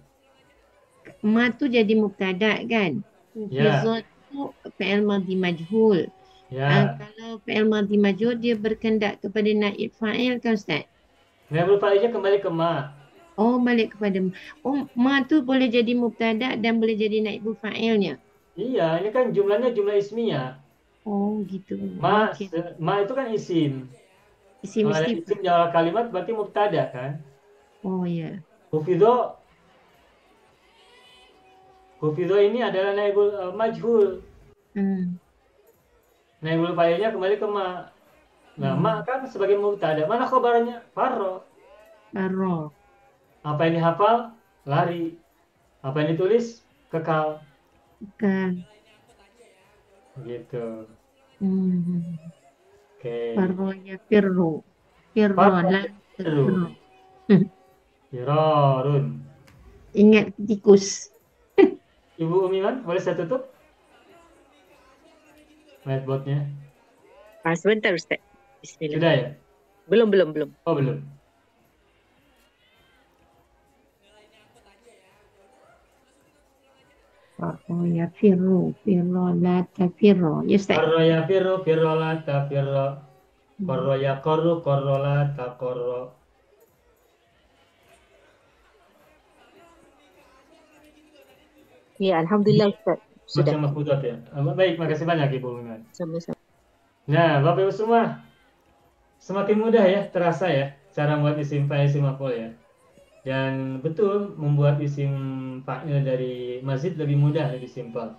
[SPEAKER 3] Ma tu jadi mubtada kan? Hufizah tu fi'il madhi majhul.
[SPEAKER 1] Ya.
[SPEAKER 3] Kalau fi'il madhi majhul dia berkendak kepada naib fa'il kan Ustaz?
[SPEAKER 1] Naib fa'ilnya kembali ke ma.
[SPEAKER 3] Oh, balik kepada ma tu boleh jadi mubtada dan boleh jadi naib fa'ilnya.
[SPEAKER 1] Iya, ini kan jumlahnya jumlah ismiyah.
[SPEAKER 3] Oh, gitu.
[SPEAKER 1] Ma itu kan isim.
[SPEAKER 3] Isim
[SPEAKER 1] Kalau ada isim di awal kalimat berarti mubtada kan?
[SPEAKER 3] Oh ya.
[SPEAKER 1] Hufidho ini adalah naibul majhul. Naibul fa'ilnya kembali ke ma. Nah, ma kan sebagai mubtada. Mana khabarnya? Farro.
[SPEAKER 3] Farro.
[SPEAKER 1] Apa yang dihafal? Lari. Apa yang ditulis? Kekal.
[SPEAKER 3] Kekal.
[SPEAKER 1] Gitu. Oke.
[SPEAKER 3] Farro ya firru. Firro lah.
[SPEAKER 1] Firru. Firarun.
[SPEAKER 3] Ingat tikus.
[SPEAKER 1] Ibu Umiman, boleh saya tutup? Whiteboardnya.
[SPEAKER 7] Sebentar Ustaz. Bismillah.
[SPEAKER 1] Sudah ya?
[SPEAKER 7] Belum.
[SPEAKER 1] Oh, belum.
[SPEAKER 3] Farro ya firru. Firro la tafirro. Ya Ustaz.
[SPEAKER 1] Farro ya firru. Firro la tafirro. Korro ya korru. Korro la takorro.
[SPEAKER 7] Ya, Alhamdulillah Ustaz. Sudah.
[SPEAKER 1] Macam mahfudzat ya. Baik, makasih banyak Ibu Umiman.
[SPEAKER 7] Sama-sama.
[SPEAKER 1] Nah, Bapak Ibu semua, semakin mudah ya, terasa ya, cara membuat isim fa'il, isim maf'ul ya. Dan betul, membuat isim fa'il dari mazid lebih mudah, lebih simpel.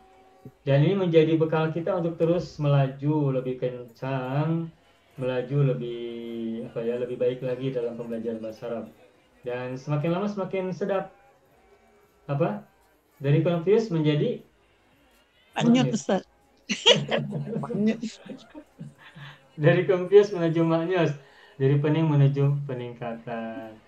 [SPEAKER 1] Dan ini menjadi bekal kita untuk terus melaju lebih kencang, melaju lebih lebih baik lagi dalam pembelajaran bahasa Arab. Dan semakin lama semakin sedap. Dari confused menjadi
[SPEAKER 8] Maknyut Ustaz. Maknyut.
[SPEAKER 1] Dari confuse menuju maknyus, dari pening menuju peningkatan.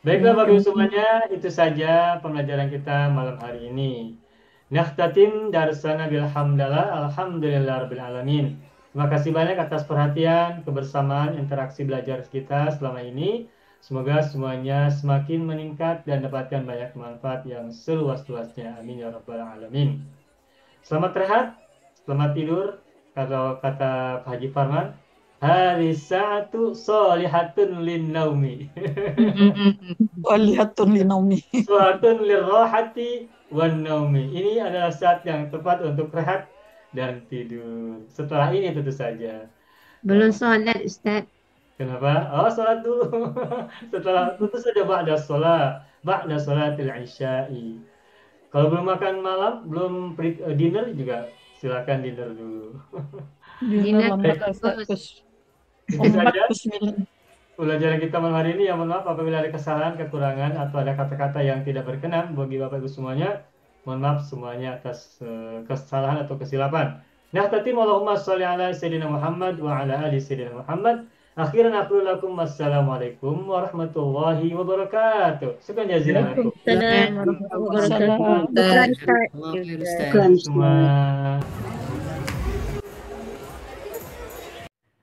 [SPEAKER 1] Baiklah Bapak Ibu semuanya, itu saja pembelajaran kita malam hari ini. Nakhtatim darsana bilhamdalillah, alhamdulillahirabbil alamin. Terima kasih banyak atas perhatian, kebersamaan, interaksi belajar kita selama ini. Semoga semuanya semakin meningkat dan dapatkan banyak manfaat yang seluas-luasnya. Amin ya rabbal alamin. Selamat rehat, selamat tidur. Kalau kata Pak Haji Farman, hari satu solihatun lin naumi.
[SPEAKER 8] Solihatun lin naumi.
[SPEAKER 1] Solihatun lirrohati wan naumi. Ini adalah saat yang tepat untuk rehat dan tidur. Setelah ini tentu saja.
[SPEAKER 3] Belum solat Ustaz.
[SPEAKER 1] Kenapa? Oh, sholat dulu. Setelah tentu saja ba'da sholatil isya'i. Kalau belum makan malam, belum dinner juga silakan dinner dulu.
[SPEAKER 8] Dinner lambat Ustaz.
[SPEAKER 1] Itu saja pelajaran kita malam hari ini. Ya mohon maaf apabila ada kesalahan, kekurangan atau ada kata-kata yang tidak berkenan bagi Bapak Ibu semuanya. Mohon maaf semuanya atas kesalahan atau kesilapan. Nakhtatim Allahumma sholli ala sayyidina Muhammad wa ala ali sayyidina Muhammad. Akhiran aqulu lakum wassalamualaikum warahmatullahi wabarakatuh. Sekian jazilan lakum.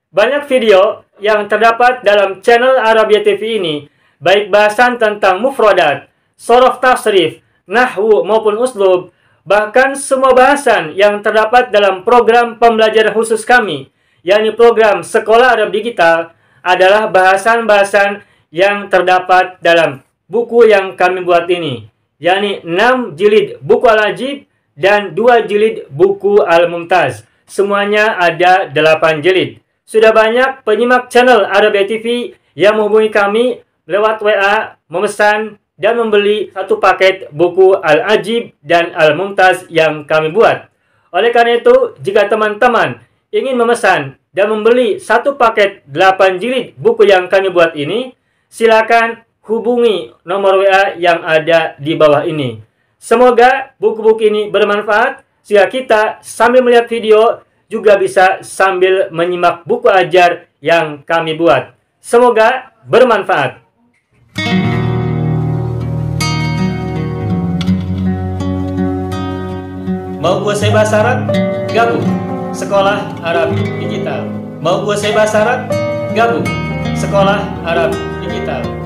[SPEAKER 1] Banyak video yang terdapat dalam channel Arabia TV ini, baik bahasan tentang mufradat, shorof tasrif, nahwu maupun uslub, bahkan semua bahasan yang terdapat dalam program pembelajaran khusus kami, yakni program Sekolah Arab Digital, adalah bahasan-bahasan yang terdapat dalam buku yang kami buat ini, yakni 6 jilid buku Al-Ajib dan 2 jilid buku Al-Mumtaz. Semuanya ada 8 jilid. Sudah banyak penyimak channel Arabia TV yang menghubungi kami lewat WA, memesan dan membeli satu paket buku Al-Ajib dan Al-Mumtaz yang kami buat. Oleh karena itu, jika teman-teman ingin memesan dan membeli satu paket 8 jilid buku yang kami buat ini, silakan hubungi nomor WA yang ada di bawah ini. Semoga buku-buku ini bermanfaat, sehingga kita sambil melihat video juga bisa sambil menyimak buku ajar yang kami buat. Semoga bermanfaat. Mau kuasai bahasa Arab? Gabung Sekolah Arab Digital. Mau kuasai bahasa Arab? Gabung Sekolah Arab Digital.